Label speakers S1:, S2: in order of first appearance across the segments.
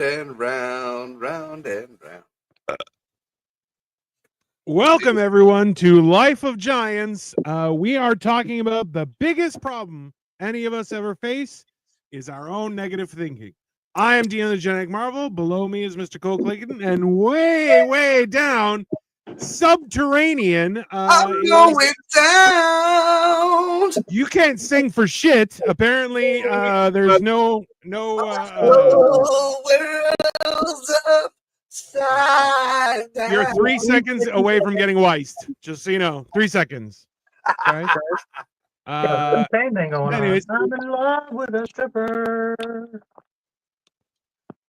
S1: and round, round and round.
S2: Welcome, everyone, to Life of Giants. We are talking about the biggest problem any of us ever face is our own negative thinking. I am Deanna the Genetic Marvel. Below me is Mr. Cole Clayton. And way down, subterranean.
S1: I'm going down.
S2: You can't sing for shit. Apparently, there's no
S1: World's upside down.
S2: You're 3 seconds away from getting weissed. Just so you know, 3 seconds. Okay.
S3: Same thing going
S2: anyways.
S3: on. I'm in love with a stripper.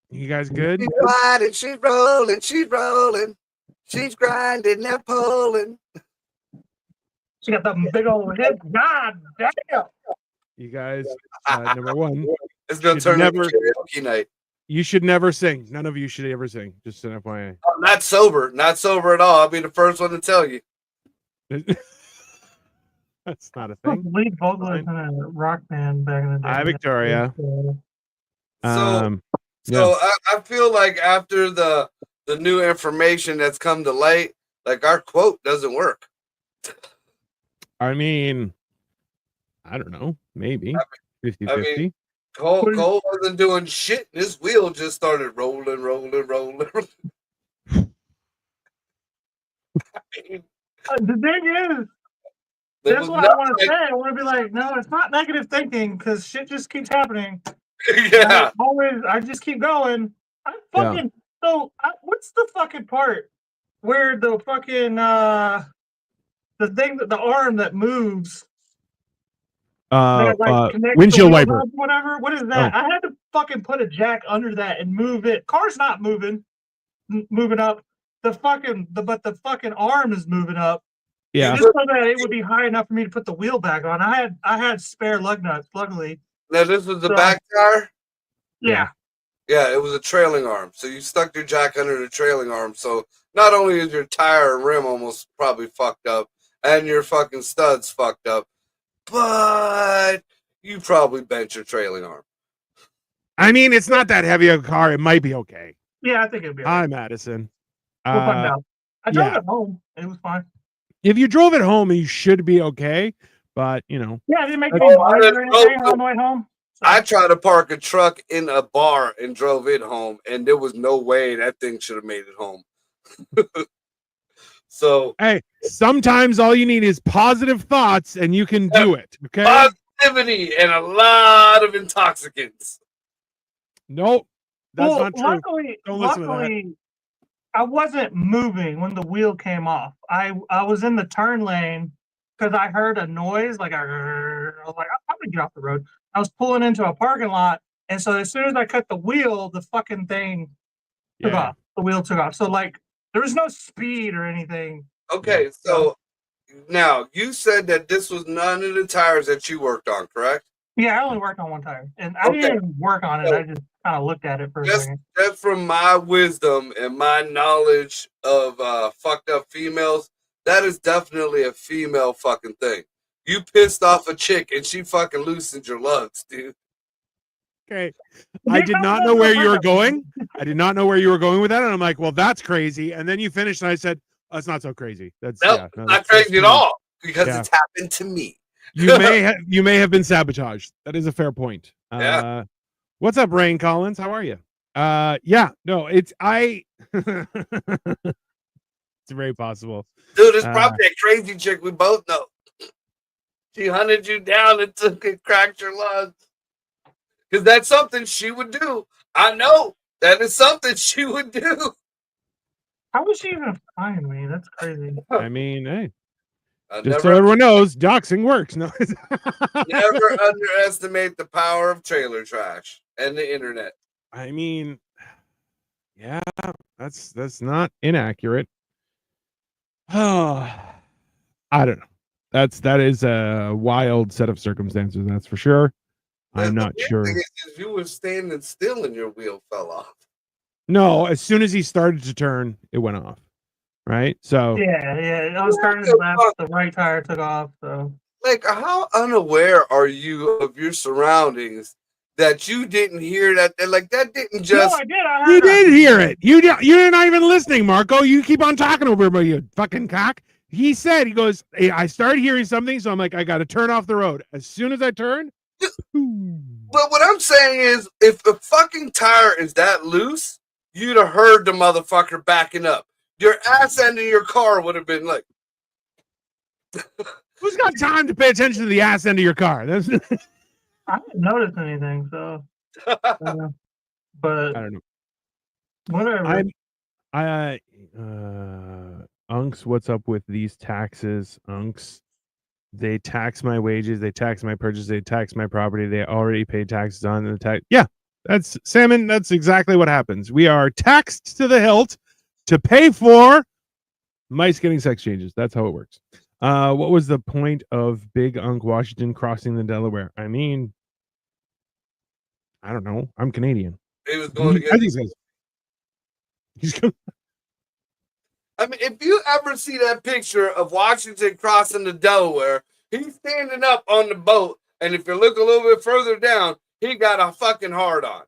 S2: You guys good?
S1: She's riding, she's rolling, she's rolling. She's grinding and pulling.
S3: She got that big old head. God damn.
S2: You guys, number one,
S1: It's gonna
S2: should
S1: turn
S2: never-
S1: into karaoke night.
S2: you should never sing. None of you should ever sing. Just an FYI.
S1: Oh, not sober at all. I'll be the first one to tell you.
S2: That's not a
S3: The
S2: thing.
S3: lead vocalist in a rock band back in the day.
S2: Hi, Victoria.
S1: So I feel like after the new information that's come to light, like our quote doesn't work.
S2: I mean, I don't know. Maybe 50-50.
S1: Cole wasn't doing shit. His wheel just started rolling.
S3: The thing is, that's what I want to say. I want to be like, no, it's not negative thinking because shit just keeps happening.
S1: Yeah.
S3: I just keep going. What's the fucking part where the fucking the arm that moves connects
S2: windshield
S3: the
S2: wiper.
S3: wheel, whatever. What is that? I had to fucking put a jack under that and move it. Car's not moving up. The fucking arm is moving up.
S2: Yeah.
S3: Just so that it would be high enough for me to put the wheel back on. I had spare lug nuts, luckily.
S1: Now this was the back tire?
S3: Yeah.
S1: Yeah, it was a trailing arm. So you stuck your jack under the trailing arm. So not only is your tire and rim almost probably fucked up and your fucking studs fucked up, but you probably bent your trailing arm.
S2: I mean, it's not that heavy a car. It might be okay.
S3: Yeah, I think it'd be okay.
S2: Hi, Madison.
S3: We'll find out. I drove it home. It was fine.
S2: If you drove it home, you should be okay. But, you know.
S3: Yeah, I didn't make any noise or anything on the way home.
S1: I tried to park a truck in a bar and drove it home, and there was no way that thing should have made it home. So,
S2: hey, sometimes all you need is positive thoughts, and you can do it. Okay,
S1: positivity and a lot of intoxicants.
S2: Nope, that's not true.
S3: Luckily, I wasn't moving when the wheel came off. I was in the turn lane because I heard a noise like I was like, I'm gonna get off the road. I was pulling into a parking lot, and so as soon as I cut the wheel, the fucking thing took off. The wheel took off. So like there was no speed or anything.
S1: Okay, so now you said that this was none of the tires that you worked on, correct?
S3: Yeah, I only worked on one tire, and I didn't even work on it. I just kind of looked at it for a second.
S1: Just from my wisdom and my knowledge of fucked up females, that is definitely a female fucking thing. You pissed off a chick and she fucking loosened your lugs, dude.
S2: Okay. I did not know where you were going. I did not know where you were going with that. And I'm like, well, that's crazy. And then you finished and I said, oh, it's not so crazy. That's
S1: not crazy at all because it's happened to me.
S2: You may have been sabotaged. That is a fair point. What's up, Rain Collins? How are you? It's very possible.
S1: Dude, it's probably a crazy chick we both know. She hunted you down and took and cracked your lungs. Because that's something she would do. I know that is something she would do.
S3: How was she even find me? That's crazy.
S2: I mean, hey. Just so everyone knows, doxing works. No.
S1: Never underestimate the power of trailer trash and the internet.
S2: I mean, yeah, that's not inaccurate. Oh, I don't know. That is a wild set of circumstances, that's for sure. I'm not sure.
S1: You were standing still and your wheel fell off.
S2: No, as soon as he started to turn, it went off. Right? So
S3: yeah. I was turning left, the right tire took off. So
S1: like, how unaware are you of your surroundings that you didn't hear that. Like that didn't
S3: No,
S1: just.
S3: I did. I heard
S2: You
S3: her.
S2: did hear it. You're not even listening, Marco. You keep on talking over me, you fucking cock. He said, he goes, hey, I started hearing something, so I'm like, I got to turn off the road. As soon as I turn,
S1: But what I'm saying is, if the fucking tire is that loose, you'd have heard the motherfucker backing up. Your ass end of your car would have been like.
S2: who's got time to pay attention to the ass end of your car? That's
S3: I didn't notice anything, so. But
S2: I don't know.
S3: whatever.
S2: Unks, what's up with these taxes? Unks, they tax my wages, they tax my purchase, they tax my property. They already pay taxes on the tax. Yeah, that's Salmon. That's exactly what happens. We are taxed to the hilt to pay for mice getting sex changes. That's how it works. What was the point of Big Unk Washington crossing the Delaware? I mean, I don't know. I'm Canadian.
S1: He was going to
S2: I
S1: get.
S2: think he's going.
S1: I mean, if you ever see that picture of Washington crossing the Delaware, he's standing up on the boat, and if you look a little bit further down, he got a fucking hard on.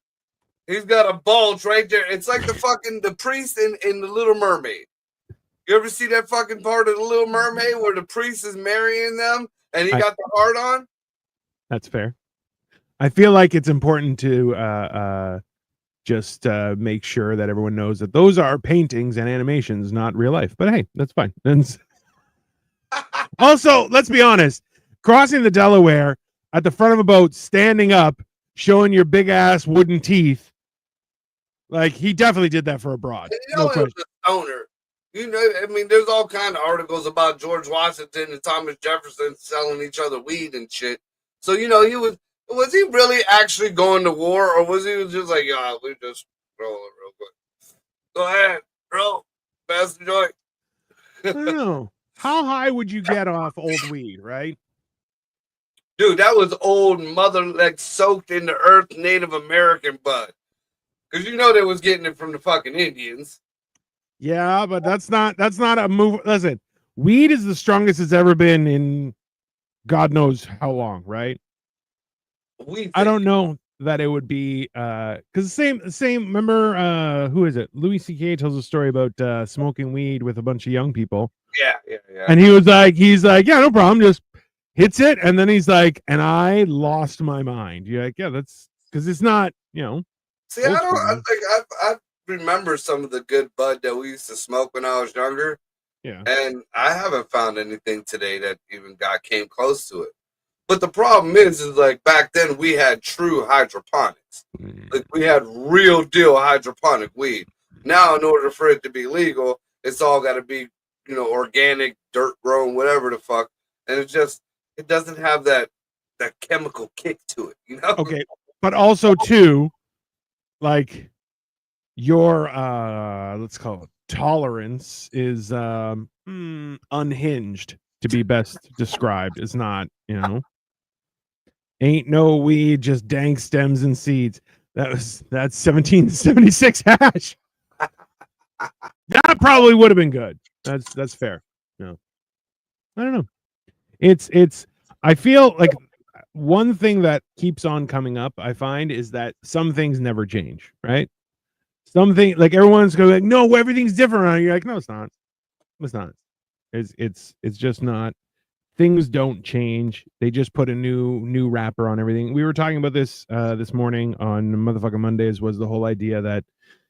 S1: He's got a bulge right there. It's like the priest in the Little Mermaid. You ever see that fucking part of the Little Mermaid where the priest is marrying them and he got the hard on?
S2: That's fair. I feel like it's important to just make sure that everyone knows that those are paintings and animations, not real life. But hey, that's fine. Also, let's be honest. Crossing the Delaware at the front of a boat, standing up, showing your big ass wooden teeth. Like, he definitely did that for a broad.
S1: You know,
S2: No
S1: it
S2: question.
S1: was a stoner. You know, I mean, there's all kind of articles about George Washington and Thomas Jefferson selling each other weed and shit. So, you know, was he really actually going to war, or was he just like, yeah, we just roll it real quick? Go ahead, roll, pass the joint.
S2: I don't know. How high would you get off old weed, right?
S1: Dude, that was old mother, like, soaked in the earth Native American bud. Because you know they was getting it from the fucking Indians.
S2: Yeah, but that's not a move. Listen, weed is the strongest it's ever been in God knows how long, right? I don't know that it would be because the same remember who is it? Louis C.K. tells a story about smoking weed with a bunch of young people.
S1: Yeah.
S2: And he's like, yeah, no problem, just hits it, and then he's like, and I lost my mind. You're like, yeah, that's because it's not, you know.
S1: See, I remember some of the good bud that we used to smoke when I was younger.
S2: Yeah.
S1: And I haven't found anything today that even came close to it. But the problem is like back then we had true hydroponics. Like we had real deal hydroponic weed. Now, in order for it to be legal, it's all got to be, you know, organic, dirt grown, whatever the fuck. And it doesn't have that chemical kick to it, you know?
S2: Okay. But also too, like your let's call it tolerance is unhinged, to be best described. It's not, you know, ain't no weed, just dank stems and seeds. That's 1776 hash. That probably would have been good. That's fair. No, I don't know. It's I feel like one thing that keeps on coming up, I find, is that some things never change, right? Something like everyone's going like, no, everything's different around here. You're like, no, it's not. It's not. It's just not. Things don't change. They just put a new wrapper on everything. We were talking about this this morning on Motherfucking Mondays. Was the whole idea that,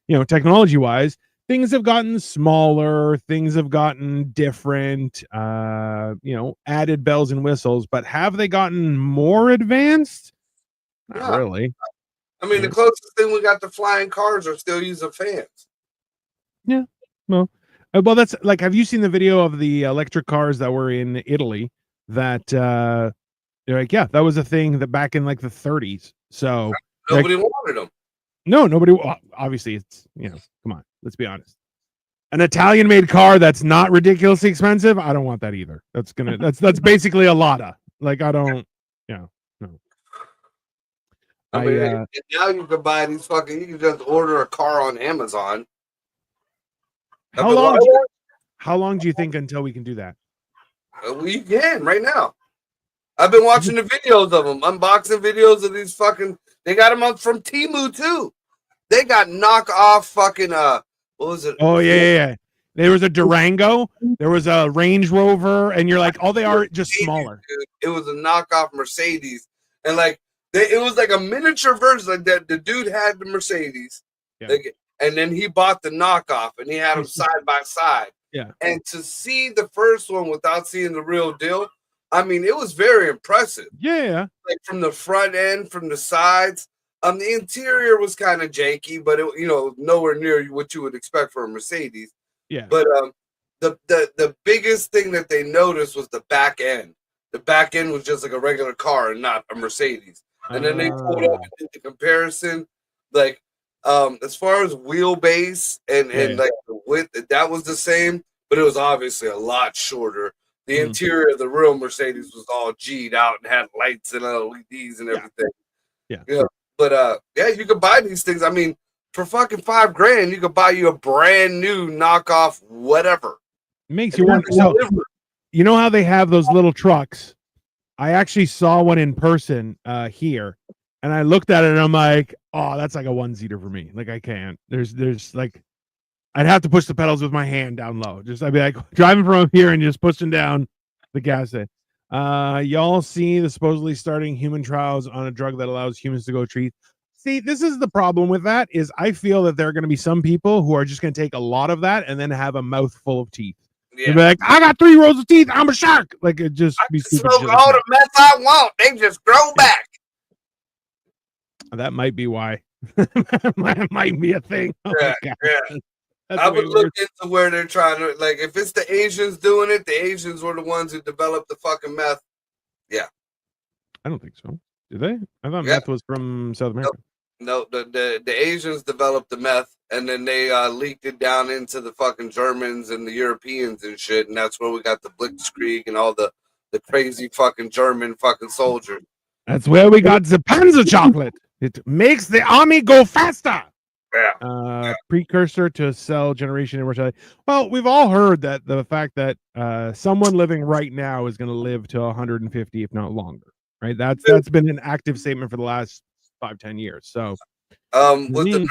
S2: you know, technology wise, things have gotten smaller, things have gotten different, you know, added bells and whistles, but have they gotten more advanced? Not really.
S1: I mean, the closest thing we got to flying cars are still using fans.
S2: Yeah. Well, that's like, have you seen the video of the electric cars that were in Italy that they're like, yeah, that was a thing that back in like the 30s. So
S1: nobody wanted them.
S2: No, nobody. Obviously, it's, you know, come on, let's be honest. An Italian made car that's not ridiculously expensive, I don't want that either. That's basically a Lada. Like, I don't, you know, no.
S1: I mean, now you can buy these fucking, you can just order a car on Amazon.
S2: How long do you think until we can do that?
S1: We can right now. I've been watching the videos of them, unboxing videos of these fucking. They got them up from Temu too. They got knockoff fucking what was it?
S2: Oh yeah. There was a Durango, there was a Range Rover, and you're like, oh, they are just smaller.
S1: Dude, it was a knockoff Mercedes, and like it was like a miniature version. Like that, the dude had the Mercedes, like, and then he bought the knockoff, and he had them side by side.
S2: Yeah.
S1: And to see the first one without seeing the real deal, I mean, it was very impressive.
S2: Yeah.
S1: Like from the front end, from the sides. The interior was kind of janky, but it, nowhere near what you would expect for a Mercedes.
S2: Yeah.
S1: But the biggest thing that they noticed was the back end. The back end was just like a regular car and not a Mercedes. And then they pulled up and did the comparison, like as far as wheelbase and like the width, that was the same, but it was obviously a lot shorter. The interior of the real Mercedes was all G'd out and had lights and LEDs and everything.
S2: Yeah.
S1: But you could buy these things. I mean, for fucking $5,000, you could buy you a brand new knockoff whatever.
S2: It makes you wonder. So, you know how they have those little trucks? I actually saw one in person here, and I looked at it and I'm like, oh, that's like a one-seater for me. Like I can't. There's like, I'd have to push the pedals with my hand down low. I'd be like driving from here and just pushing down the gas. Y'all see the supposedly starting human trials on a drug that allows humans to go treat. See, this is the problem with that is I feel that there are going to be some people who are just going to take a lot of that and then have a mouthful of teeth. Yeah. They'll be like, I got 3 rows of teeth. I'm a shark. Like it just
S1: I
S2: be stupid.
S1: Smoke all the meth I want. They just grow back.
S2: That might be why. That might be a thing. Oh
S1: yeah. I would look into where they're trying to, like, if it's the Asians doing it, the Asians were the ones who developed the fucking meth. Yeah.
S2: I don't think so. Did they? I thought meth was from South America.
S1: No, the Asians developed the meth, and then they leaked it down into the fucking Germans and the Europeans and shit, and that's where we got the Blitzkrieg and all the crazy fucking German fucking soldiers.
S2: That's where we got the Panzer chocolate. It makes the army go faster.
S1: Yeah.
S2: Precursor to cell generation immortality. Well, we've all heard that the fact that someone living right now is going to live to 150, if not longer. Right? That's been an active statement for the last 5-10 years. So,
S1: with the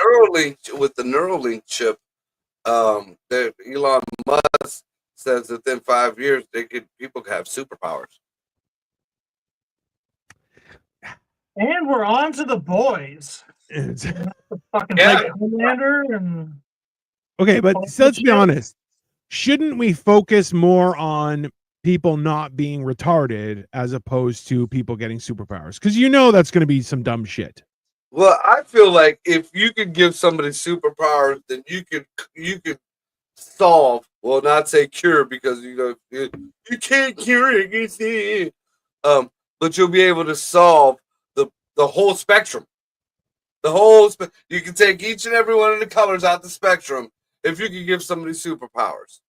S1: Neuralink chip, that Elon Musk says that within 5 years people could have superpowers.
S3: And we're on to the boys. Fucking Homelander and
S2: okay, but so let's be honest. Shouldn't we focus more on people not being retarded as opposed to people getting superpowers? Because that's going to be some dumb shit.
S1: Well, I feel like if you could give somebody superpowers, then you could solve. Well, not say cure because you can't cure it. But you'll be able to solve the whole spectrum. You can take each and every one of the colors out the spectrum if you can give somebody superpowers.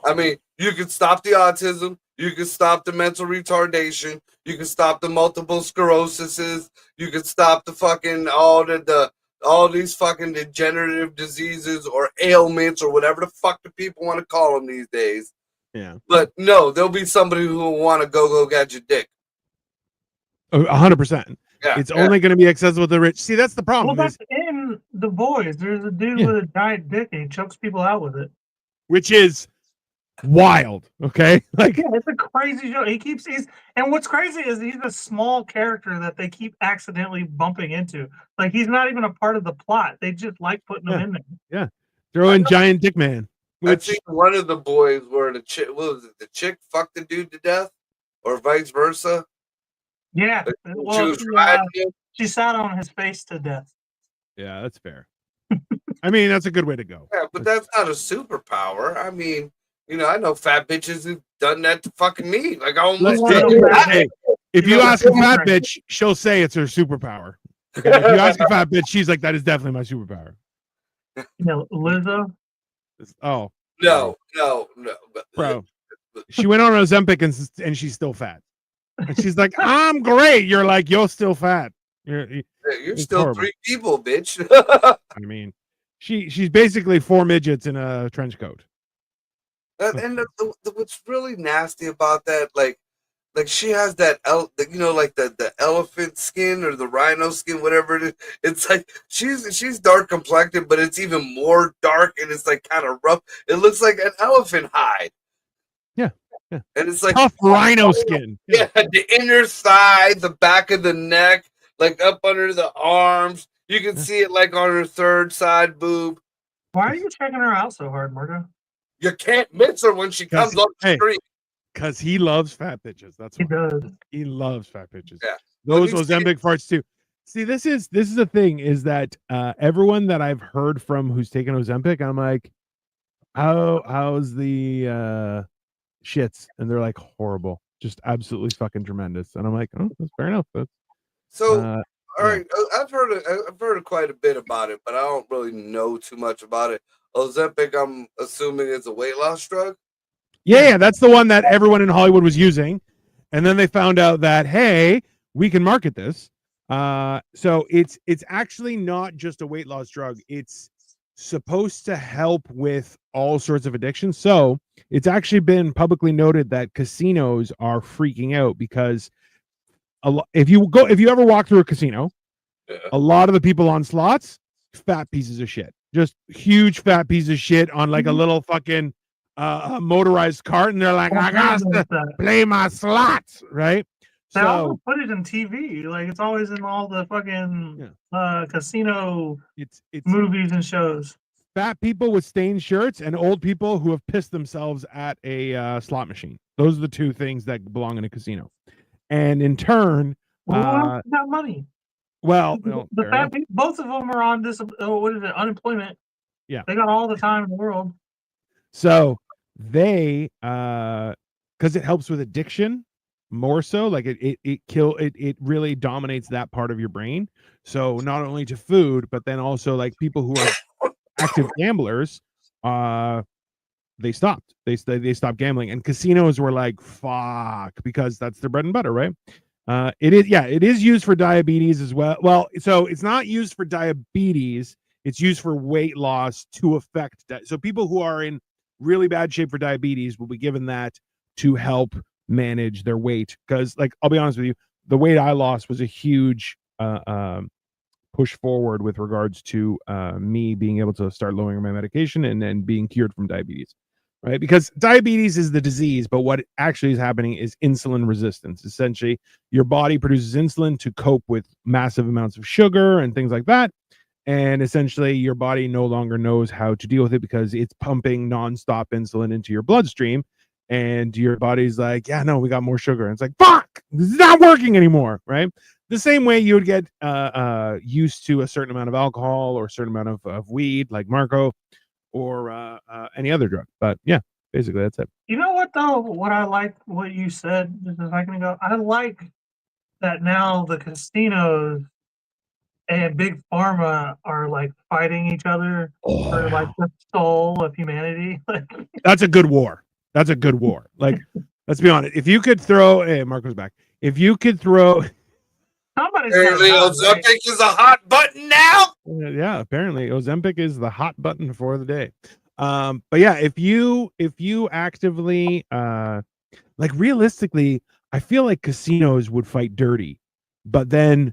S1: I mean, you can stop the autism, you can stop the mental retardation, you can stop the multiple sclerosis, you can stop the fucking all these fucking degenerative diseases or ailments or whatever the fuck the people want to call them these days.
S2: Yeah.
S1: But no, there'll be somebody who will want to go get your dick.
S2: 100%. Yeah, it's only going to be accessible to the rich. See, that's the problem.
S3: Well, that's in The Boys. There's a dude with a giant dick and he chokes people out with it.
S2: Which is wild. Okay. Like
S3: it's a crazy show. And what's crazy is he's a small character that they keep accidentally bumping into. Like he's not even a part of the plot. They just like putting him in there.
S2: Yeah. Throw in Giant Dick Man.
S1: I think one of the boys where the chick fucked the dude to death or vice versa.
S3: Yeah, she sat on his face to death.
S2: Yeah, that's fair. I mean, that's a good way to go.
S1: Yeah, but that's not a superpower. I mean, I know fat bitches who've done that to fucking me. Like, I almost
S2: if you ask a fat bitch, she'll say it's her superpower. Okay? If you ask a fat bitch, she's like, that is definitely my superpower.
S3: Lizzo?
S2: Oh.
S1: No.
S2: Bro, she went on Ozempic and she's still fat. And she's like, I'm great. You're like, you're still fat. You're
S1: still horrible. 3 people, bitch.
S2: I mean, she's basically 4 midgets in a trench coat.
S1: And what's really nasty about that, like, like she has that like the elephant skin or the rhino skin, whatever it is. It's like she's dark complected, but it's even more dark and it's like kind of rough. It looks like an elephant hide.
S2: Yeah.
S1: And it's like
S2: Tough rhino skin.
S1: Yeah, the inner thigh, the back of the neck, like up under the arms. You can see it like on her third side boob.
S3: Why are you checking her out so hard, Marco?
S1: You can't miss her when she comes off the street.
S2: Because he loves fat bitches. That's
S3: He
S2: why.
S3: does.
S2: He loves fat bitches.
S1: Yeah.
S2: Those
S1: When you see
S2: Ozempic farts too. See, this is the thing is that everyone that I've heard from who's taken Ozempic, I'm like, how's the shits? And they're like horrible, just absolutely fucking tremendous. And I'm like, oh, that's fair enough. That's,
S1: So, all
S2: yeah.
S1: right, I've heard quite a bit about it, but I don't really know too much about it. Ozempic, I'm assuming it's a weight loss drug.
S2: Yeah, that's the one that everyone in Hollywood was using. And then they found out that, hey, we can market this. So it's actually not just a weight loss drug. It's supposed to help with all sorts of addictions. So it's actually been publicly noted that casinos are freaking out because if you ever walk through a casino, a lot of the people on slots, fat pieces of shit, just huge fat pieces of shit on like a little fucking motorized cart, and they're like, I got to play my slots, right?
S3: They also put it in TV, like it's always in all the fucking casino
S2: it's
S3: movies and shows.
S2: Fat people with stained shirts and old people who have pissed themselves at a slot machine. Those are the two things that belong in a casino. And in turn,
S3: got money.
S2: Well,
S3: the fat people, both of them are on this. What is it? Unemployment.
S2: Yeah,
S3: they got all the time in the world.
S2: So they, because it helps with addiction more so, like it really dominates that part of your brain. So not only to food, but then also like people who are active gamblers, they stopped. They stopped gambling, and casinos were like, fuck, because that's their bread and butter, right? It is used for diabetes as well. Well, so it's not used for diabetes. It's used for weight loss to affect that. So people who are in really bad shape for diabetes will be given that to help manage their weight. Because, like, I'll be honest with you, the weight I lost was a huge push forward with regards to me being able to start lowering my medication and being cured from diabetes. Right? Because diabetes is the disease, but what actually is happening is insulin resistance. Essentially, your body produces insulin to cope with massive amounts of sugar and things like that. And essentially, your body no longer knows how to deal with it because it's pumping nonstop insulin into your bloodstream. And your body's like, yeah, no, we got more sugar. And it's like, fuck, this is not working anymore, right? The same way you would get used to a certain amount of alcohol or a certain amount of weed, like Marco, or any other drug. But yeah, basically that's it.
S3: You know what though? What I like, what you said just a second ago, I like that now the casinos and big pharma are like fighting each other for like the soul of humanity.
S2: That's a good war. That's a good war. Like, let's be honest. If you could throw, hey, Marco's back. If you could throw,
S1: apparently Ozempic is a hot button now.
S2: Yeah, apparently Ozempic is the hot button for the day. But yeah, if you actively, like realistically, I feel like casinos would fight dirty, but then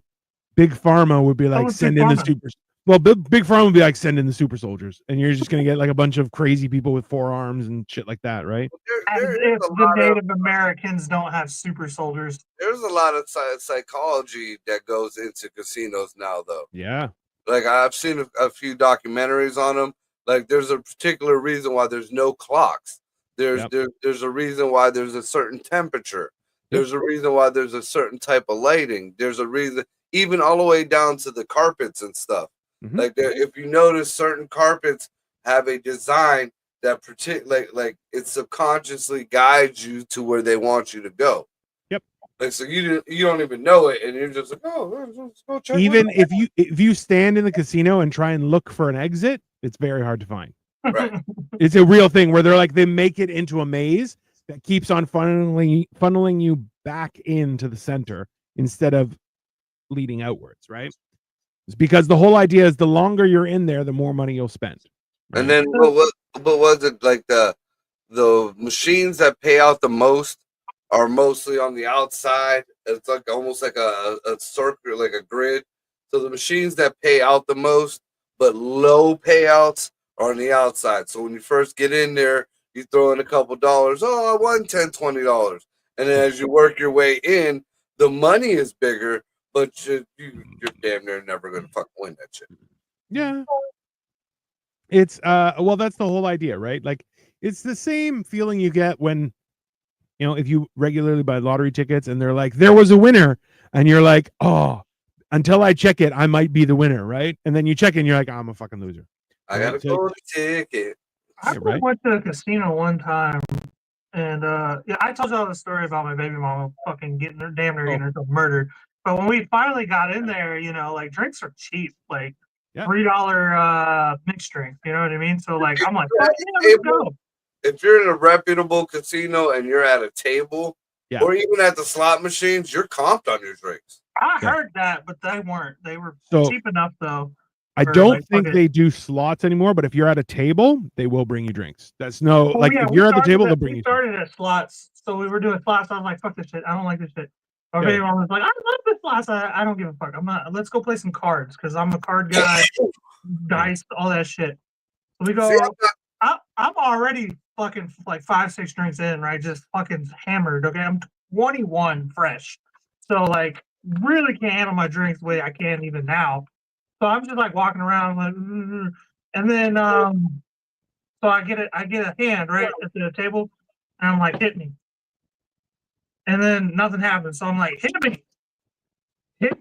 S2: Big Pharma would be like, send in the super. Well, Big Pharma would be like, send in the super soldiers, and you're just gonna get like a bunch of crazy people with forearms and shit like that, right?
S3: As if the Native Americans don't have super soldiers.
S1: There's a lot of psychology that goes into casinos now, though.
S2: Yeah,
S1: like I've seen a few documentaries on them. Like there's a particular reason why there's no clocks. There's a reason why there's a certain temperature. There's a reason why there's a certain type of lighting. There's a reason, even all the way down to the carpets and stuff. Like if you notice, certain carpets have a design that like it subconsciously guides you to where they want you to go.
S2: Yep.
S1: Like so you don't even know it, and you're just like, oh, let's go check.
S2: Even if you stand in the casino and try and look for an exit, it's very hard to find.
S1: Right.
S2: It's a real thing where they're like, they make it into a maze that keeps on funneling you back into the center instead of leading outwards, right? It's because the whole idea is the longer you're in there, the more money you'll spend.
S1: Right? And then what was it like the machines that pay out the most are mostly on the outside. It's like almost like a circle, like a grid. So the machines that pay out the most, but low payouts, are on the outside. So when you first get in there, you throw in a couple dollars. Oh, I won $10, $20. And then as you work your way in, the money is bigger, but you're damn near never going to fucking win that shit.
S2: Yeah. It's well, that's the whole idea, right? Like it's the same feeling you get when, you know, if you regularly buy lottery tickets and they're like, there was a winner, and you're like, oh, until I check it, I might be the winner, right? And then you check it and you're like, I'm a fucking loser.
S1: I got a golden ticket.
S3: I
S2: right?
S3: went to a casino one time, and yeah, I told y'all the story about my baby mama fucking getting her getting herself murdered. But when we finally got in there, you know, like drinks are cheap, like $3 mixed drink. You know what I mean? So like, I'm like, fuck yeah, let's go.
S1: If you're in a reputable casino and you're at a table, or even at the slot machines, you're comped on your drinks.
S3: I heard that, but they weren't. They were cheap enough though.
S2: I don't think they do slots anymore, but if you're at a table, they will bring you drinks. That's no if you're at the table, they'll bring you.
S3: We started at slots, so we were doing slots. I was like, fuck this shit. I don't like this shit. My baby mom was like, I love this slots. I don't give a fuck. I'm not. Let's go play some cards because I'm a card guy. Dice, all that shit. So we go. I'm already fucking like 5-6 drinks in, right? Just fucking hammered. Okay, I'm 21 fresh, so like really can't handle my drinks the way I can even now. So I'm just like walking around, like, and then so I get a hand right at the table, and I'm like, hit me, and then nothing happens. So I'm like, hit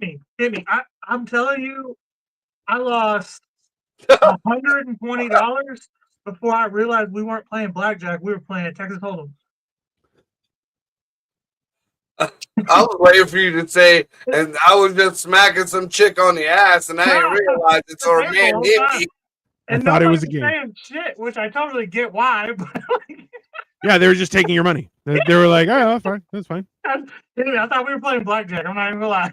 S3: me. I'm telling you, I lost $120 before I realized we weren't playing blackjack. We were playing Texas Hold'em.
S1: I was waiting for you to say, and I was just smacking some chick on the ass, and I didn't realize it's our man hit me.
S2: I thought it was a game.
S3: Saying shit, which I totally get why, but like,
S2: yeah, they were just taking your money. They were like, oh, fine, that's fine.
S3: I thought we were playing blackjack. I'm not even gonna lie.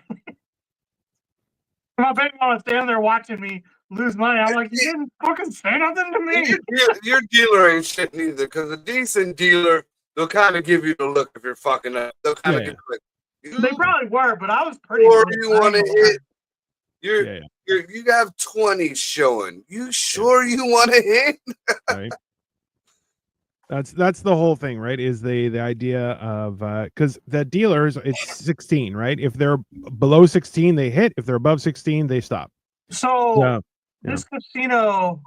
S3: My baby mama was standing there watching me lose money. I'm like, you didn't fucking say nothing to me.
S1: Your dealer ain't shit neither, because a decent dealer, they'll kind of give you the look if you're fucking up. They'll kind of give you like,
S3: they probably were, but I was pretty.
S1: Or you want to hit? You have 20 showing. You sure you want to hit?
S2: Right. That's the whole thing, right? Is the idea of because the dealers, it's 16, right? If they're below 16, they hit. If they're above 16, they stop.
S3: So this casino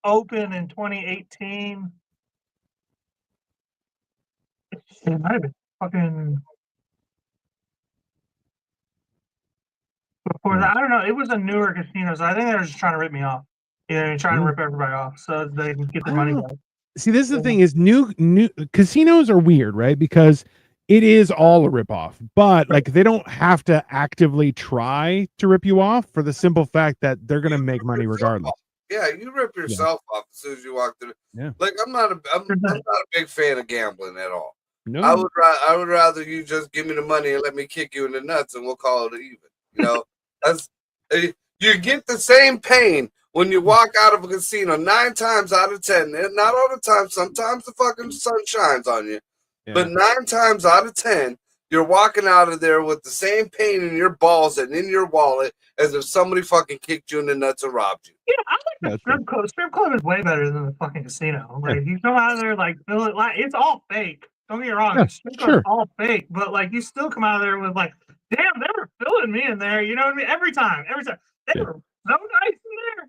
S3: opened in 2018. It might have been fucking before that. I don't know. It was a newer casino, so I think they were just trying to rip me off. Yeah, trying to rip everybody off so they can get their money back.
S2: See, this is the thing: is new casinos are weird, right? Because it is all a ripoff, but like they don't have to actively try to rip you off for the simple fact that they're going to make money regardless.
S1: Yeah, you rip yourself off as soon as you walk through.
S2: Yeah,
S1: like I'm not a big fan of gambling at all.
S2: No,
S1: I would rather you just give me the money and let me kick you in the nuts, and we'll call it even. You know, that's you get the same pain when you walk out of a casino 9 times out of 10. Not all the time. Sometimes the fucking sun shines on you, but 9 times out of 10, you're walking out of there with the same pain in your balls and in your wallet as if somebody fucking kicked you in the nuts and robbed you.
S3: Yeah, I like the strip club. Strip club is way better than the fucking casino. Like you come out of there like feel it like it's all fake. Don't get me wrong, the strip club's all fake, but like you still come out of there with like, damn, they were filling me in there. You know what I mean? Every time they were so nice in there.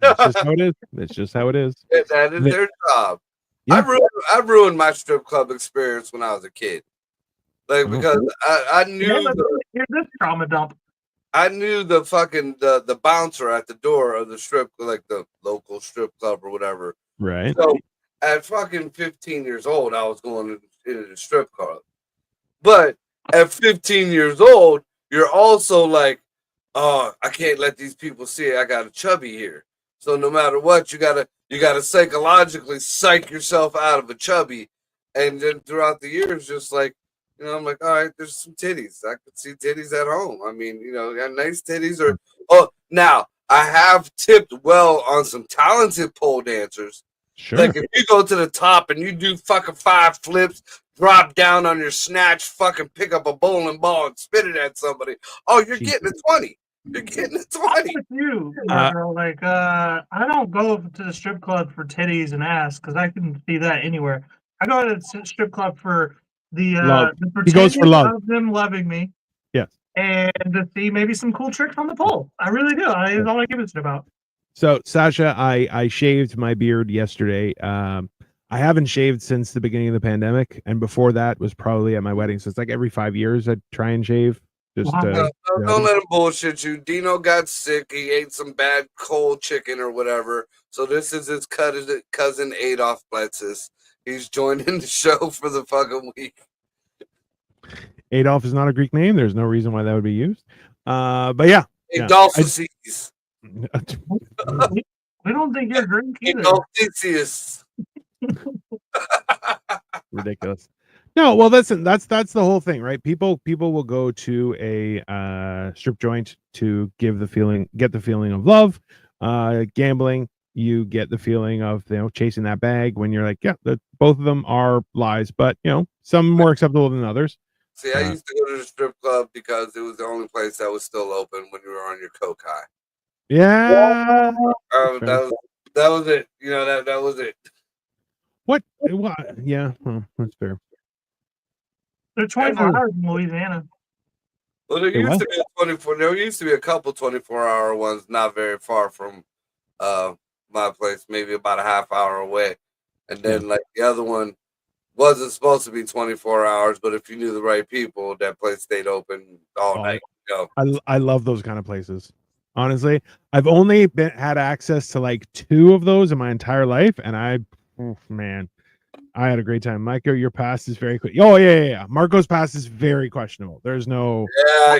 S2: That's just how it is. That's just how it is.
S1: That is their job. Yeah. I ruined my strip club experience when I was a kid. Like because I knew
S3: here's this trauma dump.
S1: I knew the fucking the bouncer at the door of the strip, like the local strip club or whatever.
S2: Right.
S1: So at fucking 15 years old, I was going into the strip club. But at 15 years old, you're also like, oh, I can't let these people see I got a chubby here. So no matter what, you gotta psychologically psych yourself out of a chubby. And then throughout the years, just like, you know, I'm like, all right, there's some titties. I could see titties at home. I mean, you know, got nice titties. Or now I have tipped well on some talented pole dancers.
S2: Sure.
S1: Like if you go to the top and you do fucking 5 flips, drop down on your snatch, fucking pick up a bowling ball and spit it at somebody. Oh, you're getting a 20. You're getting a 20.
S3: With you, Margo, like I don't go to the strip club for titties and ass because I can see that anywhere. I go to the strip club for
S2: Love.
S3: the
S2: He goes for
S3: pretending
S2: love.
S3: of them loving me.
S2: Yes.
S3: And to see maybe some cool tricks on the pole. I really do. That's all I give a shit about.
S2: So Sasha, I shaved my beard yesterday. I haven't shaved since the beginning of the pandemic, and before that was probably at my wedding. So it's like every 5 years I try and shave. Just
S3: Wow.
S1: Don't let him bullshit you. Dino got sick. He ate some bad cold chicken or whatever. So this is his cousin Adolf Bletsis. He's joining the show for the fucking week.
S2: Adolf is not a Greek name. There's no reason why that would be used. But yeah.
S1: Adolphus.
S3: We don't think you're Greek either.
S1: Adolphus.
S2: Ridiculous. No, well, that's the whole thing, right? People will go to a strip joint to get the feeling of love. Gambling, you get the feeling of chasing that bag when you're like, yeah, both of them are lies, but some more acceptable than others.
S1: See, I used to go to the strip club because it was the only place that was still open when you were on your coke high.
S2: Yeah,
S1: that was it. That was it.
S2: What? Yeah, well, that's fair.
S3: They're 24 hours in Louisiana.
S1: Well, there used to be a 24. There used to be a couple 24-hour ones, not very far from my place, maybe about a half hour away. And then, like the other one, wasn't supposed to be 24 hours, but if you knew the right people, that place stayed open all night.
S2: I love those kind of places. Honestly, I've only had access to like 2 of those in my entire life, and I had a great time. Micah, your past is very quick. Oh yeah. Marco's past is very questionable. There's no.
S1: Yeah.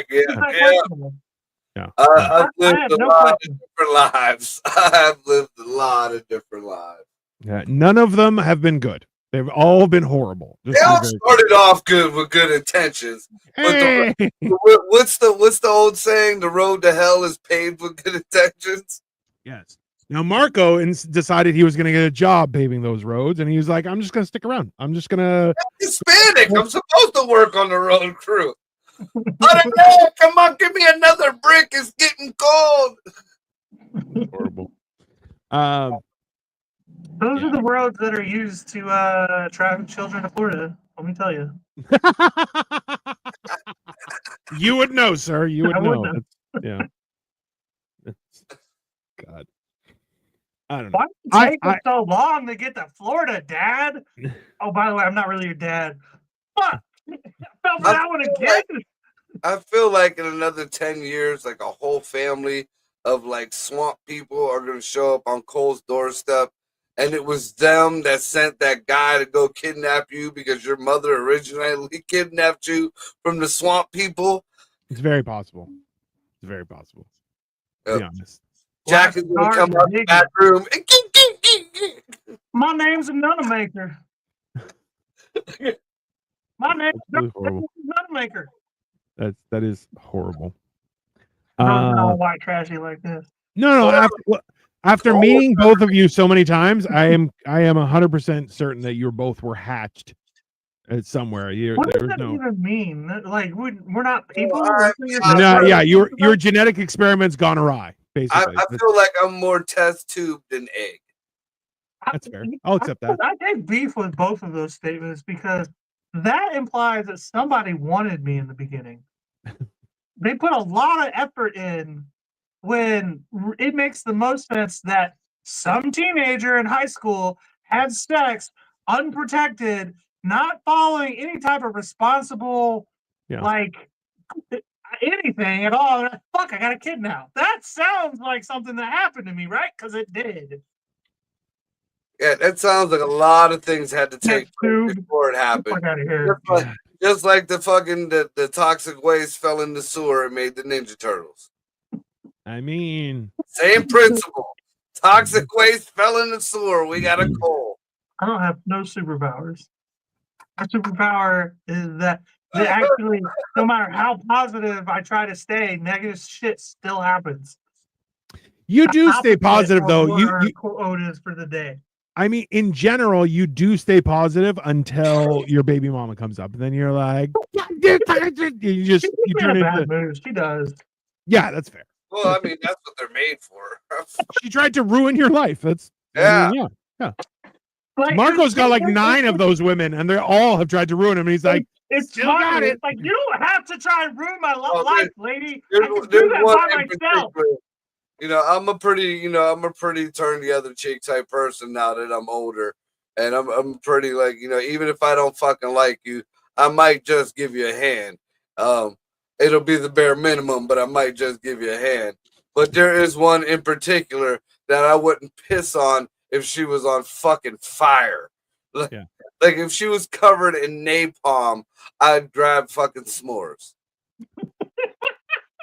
S1: I've lived a lot of different lives. I've lived a lot of different lives.
S2: Yeah, none of them have been good. They've all been horrible.
S1: They all started off good with good intentions.
S2: Hey!
S1: But what's the old saying? The road to hell is paved with good intentions.
S2: Yes. Now Marco decided he was going to get a job paving those roads, and he was like, "I'm just going to stick around. I'm just going to."
S1: Hispanic. I'm supposed to work on the road crew. Come on, give me another brick. It's getting cold.
S2: Horrible.
S3: Those are the roads that are used to traffic children to Florida. Let me tell you.
S2: You would know, sir. You would know. Yeah. God. I don't know.
S3: Why did it take so long to get to Florida, Dad? Oh, by the way, I'm not really your dad. Fuck. I fell for that one again.
S1: I feel like in another 10 years, like a whole family of like swamp people are going to show up on Cole's doorstep. And it was them that sent that guy to go kidnap you because your mother originally kidnapped you from the swamp people.
S2: It's very possible. It's very possible. To be honest.
S1: Jack is going to come out the bathroom.
S3: My name's a Nunamaker. My name's Nunamaker.
S2: That is horrible.
S3: Not white trashy like this.
S2: No. After meeting both of you so many times, I am 100% certain that you both were hatched at somewhere.
S3: What does that even mean? Like we're not people.
S2: No, yeah, your genetic experiment's gone awry. Basically,
S1: I feel like I'm more test tube than egg.
S2: That's fair. I'll accept that.
S3: I take beef with both of those statements because that implies that somebody wanted me in the beginning. They put a lot of effort in when it makes the most sense that some teenager in high school had sex unprotected, not following any type of responsible, like anything at all. Fuck, I got a kid now. That sounds like something that happened to me, right? Because it did.
S1: Yeah, that sounds like a lot of things had to take place before it happened.
S3: Fuck out of here.
S1: Just like the fucking the toxic waste fell in the sewer and made the Ninja Turtles.
S2: I mean,
S1: same principle. Toxic waste fell in the sewer. We got a coal.
S3: I don't have no superpowers. My superpower is that actually, no matter how positive I try to stay, negative shit still happens.
S2: You do stay positive, though. You
S3: quote is for the day.
S2: I mean, in general, you do stay positive until your baby mama comes up, and then you're like, you
S3: She's
S2: turn
S3: in a bad
S2: into,
S3: mood. She does.
S2: yeah, that's fair.
S1: Well, I mean, that's what they're made for.
S2: She tried to ruin your life. That's
S1: Yeah.
S2: I mean, yeah.
S3: Like,
S2: Marco's got like
S3: it's-
S2: 9 of those women, and they all have tried to ruin him. And he's like,
S3: It's
S2: still
S3: smart.
S2: got it.
S3: It's like, you don't have to try and ruin my
S1: Well,
S3: life, lady. I
S1: There's,
S3: can
S1: there's
S3: do that
S1: one
S3: by
S1: in
S3: myself.
S1: particular. I'm a pretty turn the other cheek type person now that I'm older, and I'm pretty like, even if I don't fucking like you, I might just give you a hand. It'll be the bare minimum, but I might just give you a hand. But there is one in particular that I wouldn't piss on if she was on fucking fire. Like,
S2: Yeah.
S1: like if she was covered in napalm, I'd grab fucking s'mores.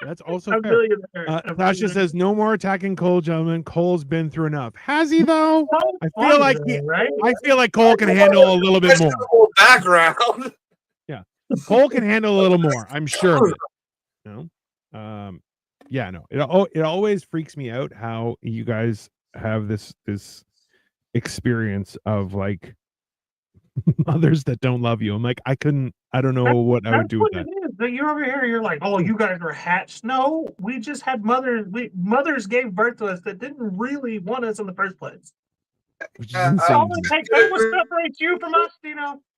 S2: that's also
S3: I
S2: fair.
S3: feel you there. I feel
S2: Sasha
S3: you
S2: says, no more attacking Cole, gentlemen. Cole's been through enough. Has he though?
S3: there.
S2: I feel like
S3: Funny, right?
S2: I feel like Cole can handle a little bit
S1: That's
S2: more.
S1: the whole background.
S2: Cole can handle a little more. I'm sure of it. Yeah, no. It always freaks me out how you guys have this experience of like mothers that don't love you. I'm like, I don't know what I would do with that.
S3: It is. That you're over here, you're like, oh, you guys are hatched. No, we just had mothers. Mothers gave birth to us that didn't really want us in the first place.
S2: Which is
S1: Yeah,
S3: That's all
S2: insane.
S3: it takes. That's what separates you from us,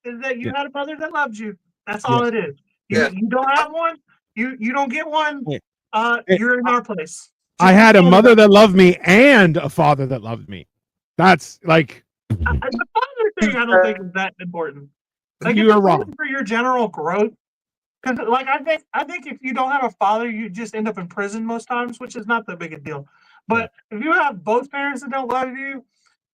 S3: is that you
S2: Yeah.
S3: had a mother that loved you. That's all it is.
S1: Yeah.
S3: You don't have one. You don't get one.
S2: Yeah.
S3: You're in our place.
S2: I had a mother that loved me and a father that loved me. That's like,
S3: The father thing, I don't think is that important. Like,
S2: you
S3: it's
S2: are wrong.
S3: important for your general growth. Because, like, I think if you don't have a father, you just end up in prison most times, which is not that big a deal. But if you have both parents that don't love you,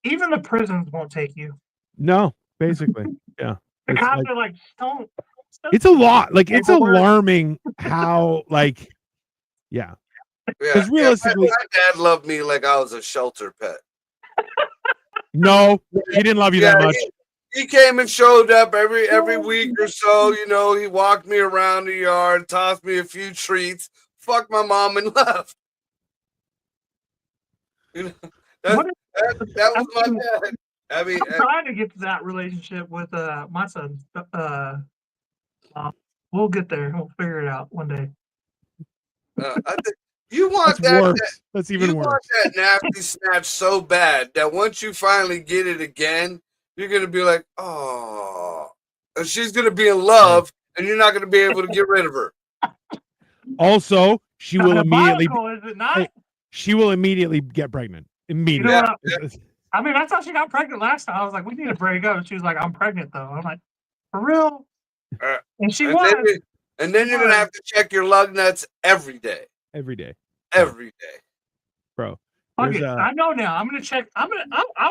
S3: even the prisons won't take you.
S2: No, basically. Yeah.
S3: The
S2: It's
S3: cops
S2: like-
S3: are like, don't.
S2: It's a lot. Like, it's
S3: Paperwork.
S2: alarming how, like, yeah.
S1: Yeah,
S2: 'Cause realistically-
S1: my dad loved me like I was a shelter pet.
S2: No, he didn't love you that much.
S1: He came and showed up every week or so. He walked me around the yard, tossed me a few treats, fucked my mom, and left. That
S3: What
S1: was my dad. I mean,
S3: I'm trying to get to that relationship with my son. We'll get there. We'll figure it out one day.
S1: I think you want
S2: That's
S1: that.
S2: worse. That's even
S1: You
S2: worse.
S1: want that nasty snatch so bad that once you finally get it again, you're gonna be like, oh, and she's gonna be in love, and you're not gonna be able to get rid of her.
S2: Also, she will immediately
S3: Diabolical, is it not?
S2: Hey, she will immediately get pregnant. Immediately.
S3: what? I mean, that's how she got pregnant last time. I was like, we need to break up. And she was like, I'm pregnant though. I'm like, for real? And she
S1: And
S3: was.
S1: then you're gonna have to check your lug nuts every day.
S2: Every day.
S1: Every day.
S2: Bro.
S3: Fuck
S2: There's
S3: it. I know now. I'm gonna check. I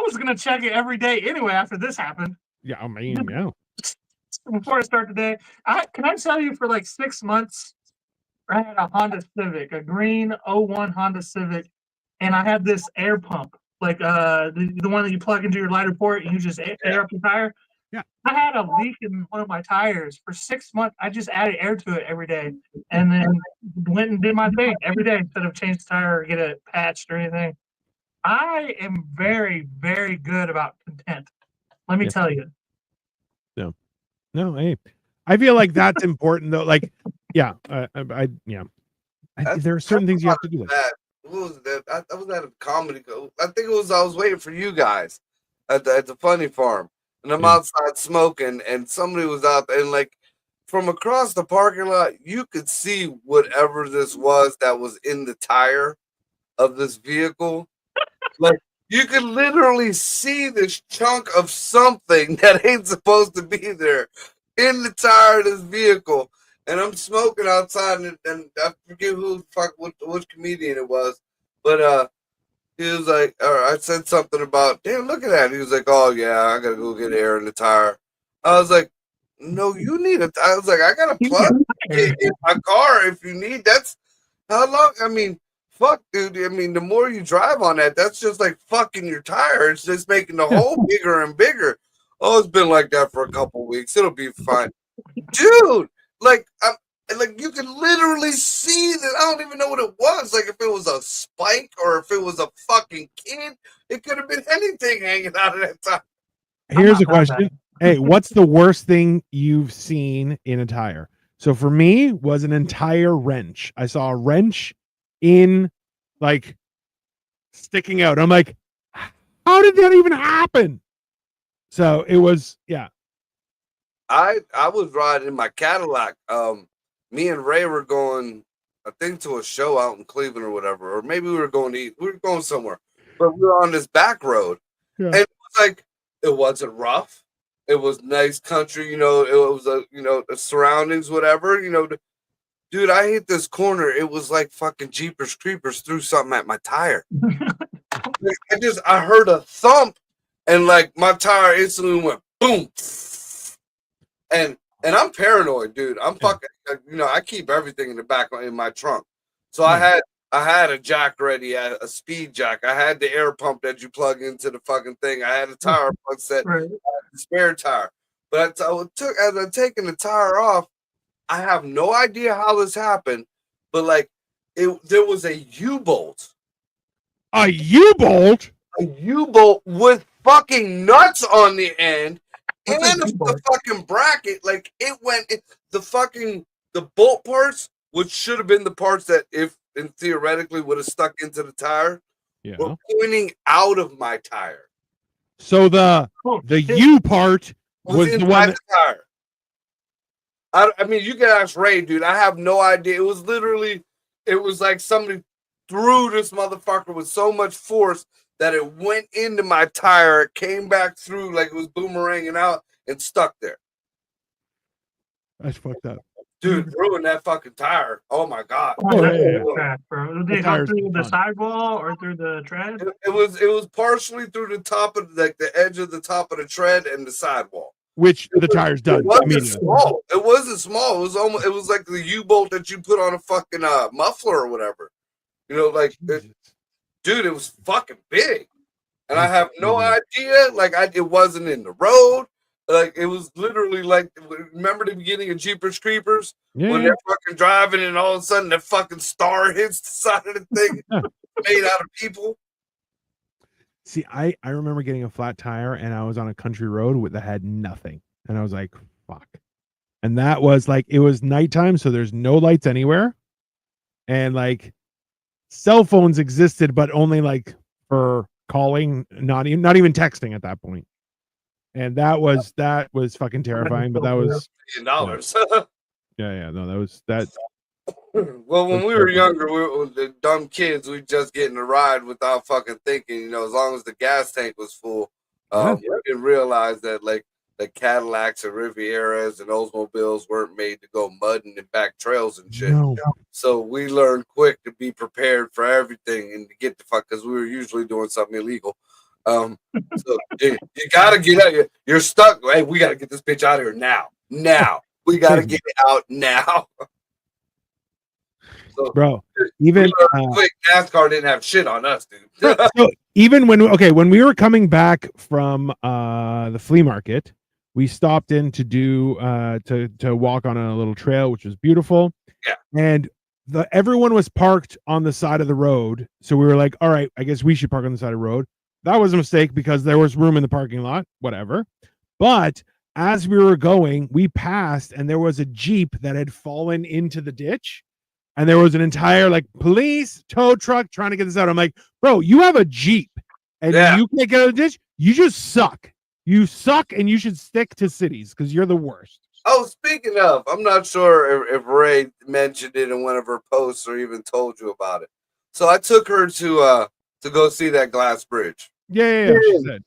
S3: was gonna check it every day anyway after this happened.
S2: Yeah, I mean, yeah.
S3: Before I start the day, can I tell you for like 6 months, I had a Honda Civic, a green 01 Honda Civic, and I had this air pump, like the one that you plug into your lighter port and you just air up the tire.
S2: Yeah.
S3: I had a leak in one of my tires for 6 months. I just added air to it every day, and then went and did my thing every day instead of change the tire or get it patched or anything. I am very, very good about content. Let me tell you.
S2: No, hey. I feel like that's important though. Like, yeah. There are certain things you have to do.
S1: What was that? I was at a comedy. I think I was waiting for you guys at the Funny Farm, and I'm outside smoking, and somebody was out there, and like from across the parking lot, you could see whatever this was that was in the tire of this vehicle. Like you could literally see this chunk of something that ain't supposed to be there in the tire of this vehicle. And I'm smoking outside, and I forget which comedian it was, but he was like, or I said something about, damn, look at that. He was like, oh yeah, I gotta go get air in the tire. I was like, no, you need a. I was like, I got a plug in my car if you need. That's how long. I mean, fuck, dude. I mean, the more you drive on that, that's just like fucking your tire. It's just making the hole bigger and bigger. Oh, it's been like that for a couple weeks. It'll be fine, dude. Like And like you could literally see that. I don't even know what it was. Like if it was a spike or if it was a fucking kid, it could have been anything hanging out of that tire.
S2: Here's a
S3: not that
S2: question. Hey, what's the worst thing you've seen in a tire? So for me, was an entire wrench. I saw a wrench in like sticking out. I'm like, how did that even happen? So it was, yeah.
S1: I was riding in my Cadillac. Me and Ray were going, I think, to a show out in Cleveland or whatever, or maybe we were going to eat. We were going somewhere, but we were on this back road,
S2: Yeah.
S1: and it was like it wasn't rough. It was nice country, you know. It was the surroundings, whatever, you know. Dude, I hit this corner. It was like fucking Jeepers Creepers threw something at my tire. Like, I heard a thump, and like my tire instantly went boom. And I'm paranoid, dude. I'm fucking, you know, I keep everything in the back in my trunk. So I had a jack ready, a speed jack. I had the air pump that you plug into the fucking thing. I had a tire plug set,
S3: Right.
S1: the spare tire. But as I'm taking the tire off, I have no idea how this happened, but like there was a U-bolt.
S2: A U-bolt?
S1: A U-bolt with fucking nuts on the end.
S3: What's a
S1: And the
S3: U-bolt?
S1: fucking bracket, like it went the bolt parts, which should have been the parts that if and theoretically would have stuck into the tire,
S2: Yeah.
S1: were pointing out of my tire.
S2: So the
S3: Oh, shit.
S2: U part was the one
S1: inside
S2: that,
S1: the tire. I mean, you can ask Ray, dude. I have no idea. It was like somebody threw this motherfucker with so much force that it went into my tire. It came back through like it was boomeranging out and stuck there.
S2: that's fucked up.
S1: Dude, ruined that fucking tire. Oh my god.
S3: Oh, that's
S2: yeah.
S3: trash, bro. Did
S2: The
S3: it go
S2: tires
S3: through the
S2: fun.
S3: sidewall or through the tread?
S1: It was partially through the top of like the edge of the top of the tread and the sidewall.
S2: Which the tire's done.
S1: It wasn't
S2: immediately.
S1: small. It wasn't small. It was like the U-bolt that you put on a fucking muffler or whatever. You know, like dude, it was fucking big. And I have no idea. Like it wasn't in the road. Like it was literally like, remember the beginning of Jeepers Creepers when
S2: Yeah.
S1: they're fucking driving and all of a sudden the fucking star hits the side of the thing made out of people.
S2: See, I remember getting a flat tire and I was on a country road that had nothing. And I was like, fuck. And that was like, it was nighttime, so there's no lights anywhere. And like cell phones existed, but only like for calling, not even texting at that point. And that was fucking terrifying. But that was
S1: $1
S2: yeah, no, that was that.
S1: Well, when we were younger, we were the dumb kids. We just getting a ride without fucking thinking. You know, as long as the gas tank was full, we didn't realize that like the Cadillacs and Rivieras and Oldsmobiles weren't made to go mudding and back trails and shit.
S2: No.
S1: So we learned quick to be prepared for everything and to get the fuck because we were usually doing something illegal. So you gotta get out. You're stuck. Hey, we gotta get this bitch out of here now. Now we gotta get it out now. So,
S2: Bro, even
S1: quick, NASCAR didn't have shit on us, dude.
S2: so even when we were coming back from the flea market, we stopped in to do to walk on a little trail, which was beautiful.
S1: Yeah.
S2: And everyone was parked on the side of the road. So we were like, all right, I guess we should park on the side of the road. That was a mistake because there was room in the parking lot, whatever. But as we were going, we passed and there was a Jeep that had fallen into the ditch. And there was an entire like police tow truck trying to get this out. I'm like, bro, you have a Jeep and you can't get out of the ditch. You just suck. You suck and you should stick to cities because you're the worst.
S1: Oh, speaking of, I'm not sure if Ray mentioned it in one of her posts or even told you about it. So I took her to go see that glass bridge.
S2: Yeah. She said.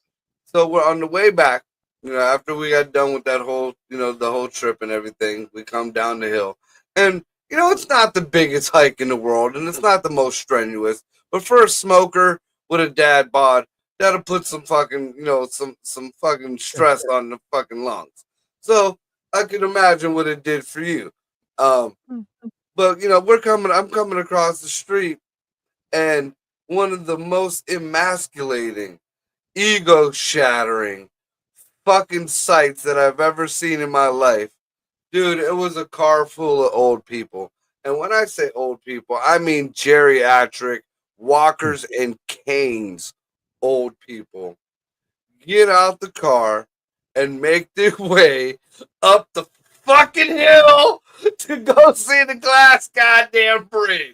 S1: So we're on the way back, you know, after we got done with that whole, you know, the whole trip and everything, we come down the hill. And, you know, it's not the biggest hike in the world and it's not the most strenuous, but for a smoker with a dad bod, that'll put some fucking, you know, some fucking stress on the fucking lungs. So I can imagine what it did for you. But, you know, I'm coming across the street and one of the most emasculating, ego shattering fucking sights that I've ever seen in my life Dude, it was a car full of old people. And when I say old people, I mean geriatric, walkers, and canes old people. Get out the car and make their way up the fucking hill to go see the glass goddamn bridge.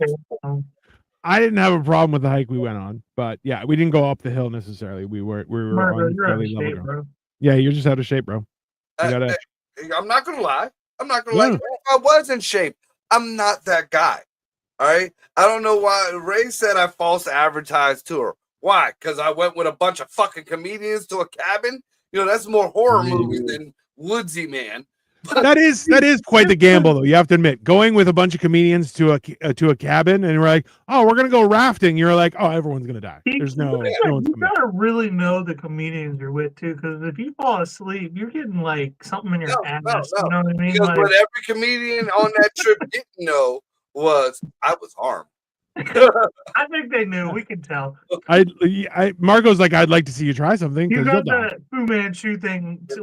S2: I didn't have a problem with the hike we went on, but yeah, we didn't go up the hill necessarily. We were
S3: Margo,
S2: on
S3: you're out of
S2: fairly level
S3: shape,
S2: ground.
S3: bro.
S2: Yeah, you're just out of shape, bro. You gotta,
S1: I'm not gonna lie. I'm not gonna
S2: Yeah.
S1: lie. If I was in shape, I'm not that guy. All right. I don't know why Ray said I false advertised to her. Why? Because I went with a bunch of fucking comedians to a cabin. You know, that's more horror movies than Woodsy Man.
S2: that is quite the gamble, though. You have to admit, going with a bunch of comedians to a cabin, and we're like, oh, we're gonna go rafting. You're like, oh, everyone's gonna die. There's no one's
S3: You
S2: coming.
S3: gotta really know the comedians you're with too, because if you fall asleep, you're getting like something in your ass. You know what I mean?
S1: Because
S3: Like,
S1: what every comedian on that trip didn't know was I was armed.
S3: I think they knew. We can tell.
S2: Marco's like, I'd like to see you try something
S3: You
S2: because
S3: got
S2: you'll die.
S3: that Fu Manchu thing.
S1: The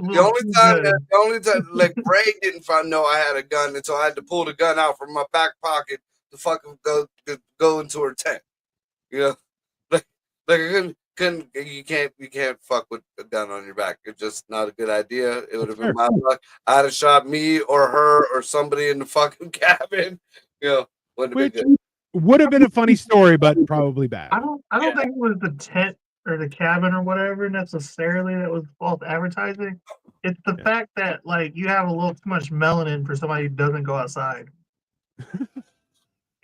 S1: only time, like Ray didn't know I had a gun until I had to pull the gun out from my back pocket to fucking go into her tent. You know, like I couldn't you can't fuck with a gun on your back. It's just not a good idea. It would have been my luck. I'd have shot me or her or somebody in the fucking cabin. You know, wouldn't have been good.
S2: Would have been a funny story, but probably bad.
S3: I don't think it was the tent or the cabin or whatever necessarily that was false advertising. It's the fact that like you have a little too much melanin for somebody who doesn't go outside.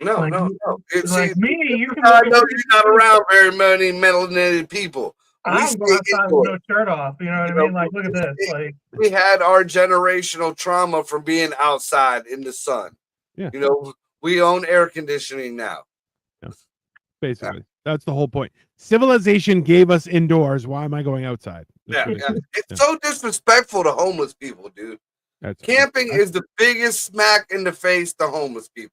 S1: No.
S3: It's like me, you can.
S1: I know you're not around very many melanated people.
S3: I don't go outside with no shirt off. You know what I mean? Like, look at this. Like,
S1: we had our generational trauma from being outside in the sun.
S2: Yeah.
S1: You know, we own air conditioning now.
S2: Yeah. Basically, that's the whole point. Civilization gave us indoors. Why am I going outside?
S1: It's so disrespectful to homeless people, dude. Camping is the biggest smack in the face to homeless people.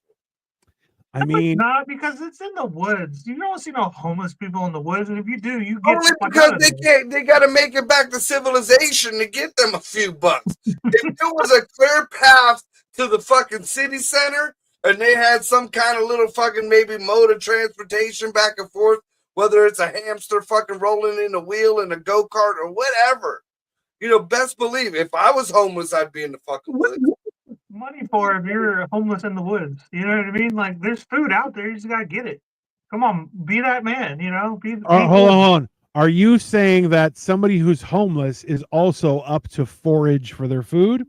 S2: I mean,
S3: not because it's in the woods. You don't see no homeless people in the woods, and if you do, you get
S1: only because they got to make it back to civilization to get them a few bucks. If there was a clear path to the fucking city center, and they had some kind of little fucking maybe mode of transportation back and forth, whether it's a hamster fucking rolling in a wheel in a go-kart or whatever, you know, best believe if I was homeless, I'd be in the fucking woods.
S3: Money for if you're homeless in the woods. You know what I mean? Like, there's food out there. You just gotta get it. Come on, be that man. You know.
S2: Hold on. Are you saying that somebody who's homeless is also up to forage for their food?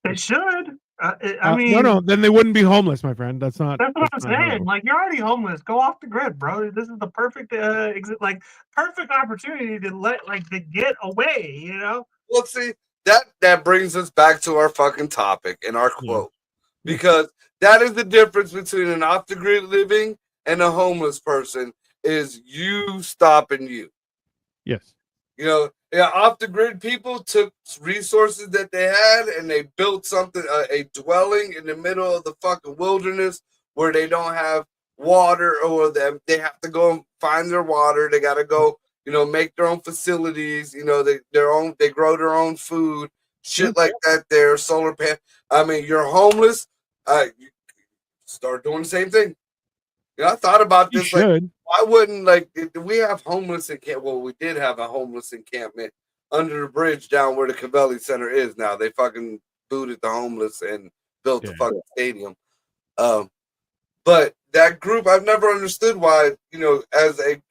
S3: They should. I mean,
S2: no. Then they wouldn't be homeless, my friend. That's what
S3: I'm saying. Like, you're already homeless. Go off the grid, bro. This is the perfect, perfect opportunity to get away. You know.
S1: Well, see. That brings us back to our fucking topic and our quote, because that is the difference between an off the grid living and a homeless person is you stopping you.
S2: Yes.
S1: You know, off the grid people took resources that they had and they built something, a dwelling in the middle of the fucking wilderness where they don't have water or they have to go and find their water. They got to go. You know, make their own facilities. You know, they grow their own food, shit like that. There, solar panel. I mean, you're homeless. You start doing the same thing. You know, I thought about this. Like, why wouldn't we have homeless encampment? Well, we did have a homeless encampment under the bridge down where the Covelli Center is now. They fucking booted the homeless and built the fucking stadium. But that group, I've never understood why. You know, as a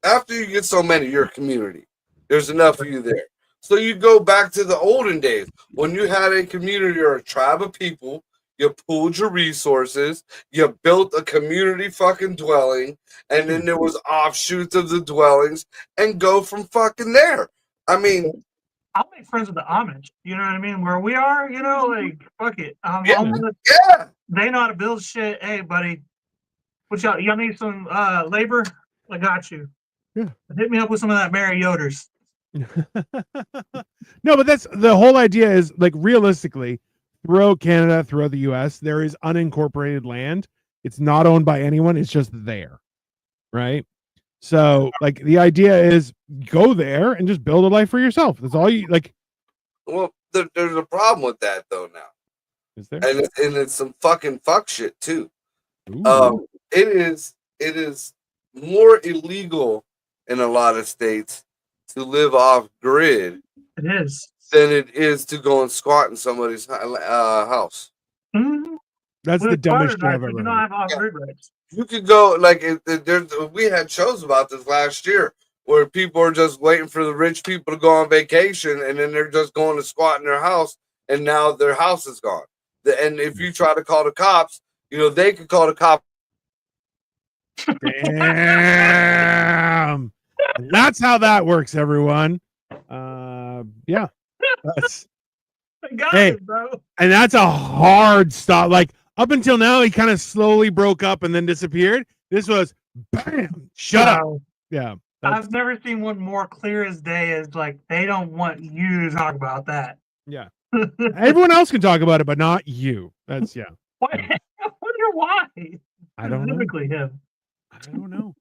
S1: after you get so many, you're a community. There's enough of you there. So you go back to the olden days when you had a community or a tribe of people, you pooled your resources, you built a community fucking dwelling, and then there was offshoots of the dwellings and go from fucking there. I mean,
S3: I'll make friends with the Amish. You know what I mean? Where we are, you know, like, fuck it. They know how to build shit. Hey, buddy, y'all need some labor? I got you.
S2: Yeah.
S3: Hit me up with some of that Mary Yoders.
S2: No, but that's the whole idea is like realistically, throughout Canada, throughout the US, there is unincorporated land. It's not owned by anyone, it's just there. Right? So like the idea is go there and just build a life for yourself. That's all you like.
S1: Well, there's a problem with that though now,
S2: Is there?
S1: and it's some fucking fuck shit too.
S2: Ooh.
S1: It is more illegal in a lot of states to live off grid
S3: It is.
S1: than it is to go and squat in somebody's house.
S3: Mhm.
S2: That's the
S3: With
S2: dumbest shit
S3: Spider-Man,
S2: I've
S3: you
S2: ever
S3: do not
S2: heard.
S3: have off-grid rights.
S1: You could go like we had shows about this last year where people are just waiting for the rich people to go on vacation and then they're just going to squat in their house and now their house is gone. And if you try to call the cops, they could call the cops.
S2: Damn. And that's how that works, everyone. Yeah. That's
S3: I got
S2: Hey.
S3: it, bro.
S2: and that's a hard stop. Like up until now, he kind of slowly broke up and then disappeared. This was bam, shut up.
S3: Wow.
S2: Yeah. That's,
S3: I've never seen one more clear as day as like they don't want you to talk about that.
S2: yeah. Everyone else can talk about it, but not you. That's yeah.
S3: I wonder why.
S2: I don't know.
S3: Specifically him.
S2: I don't know.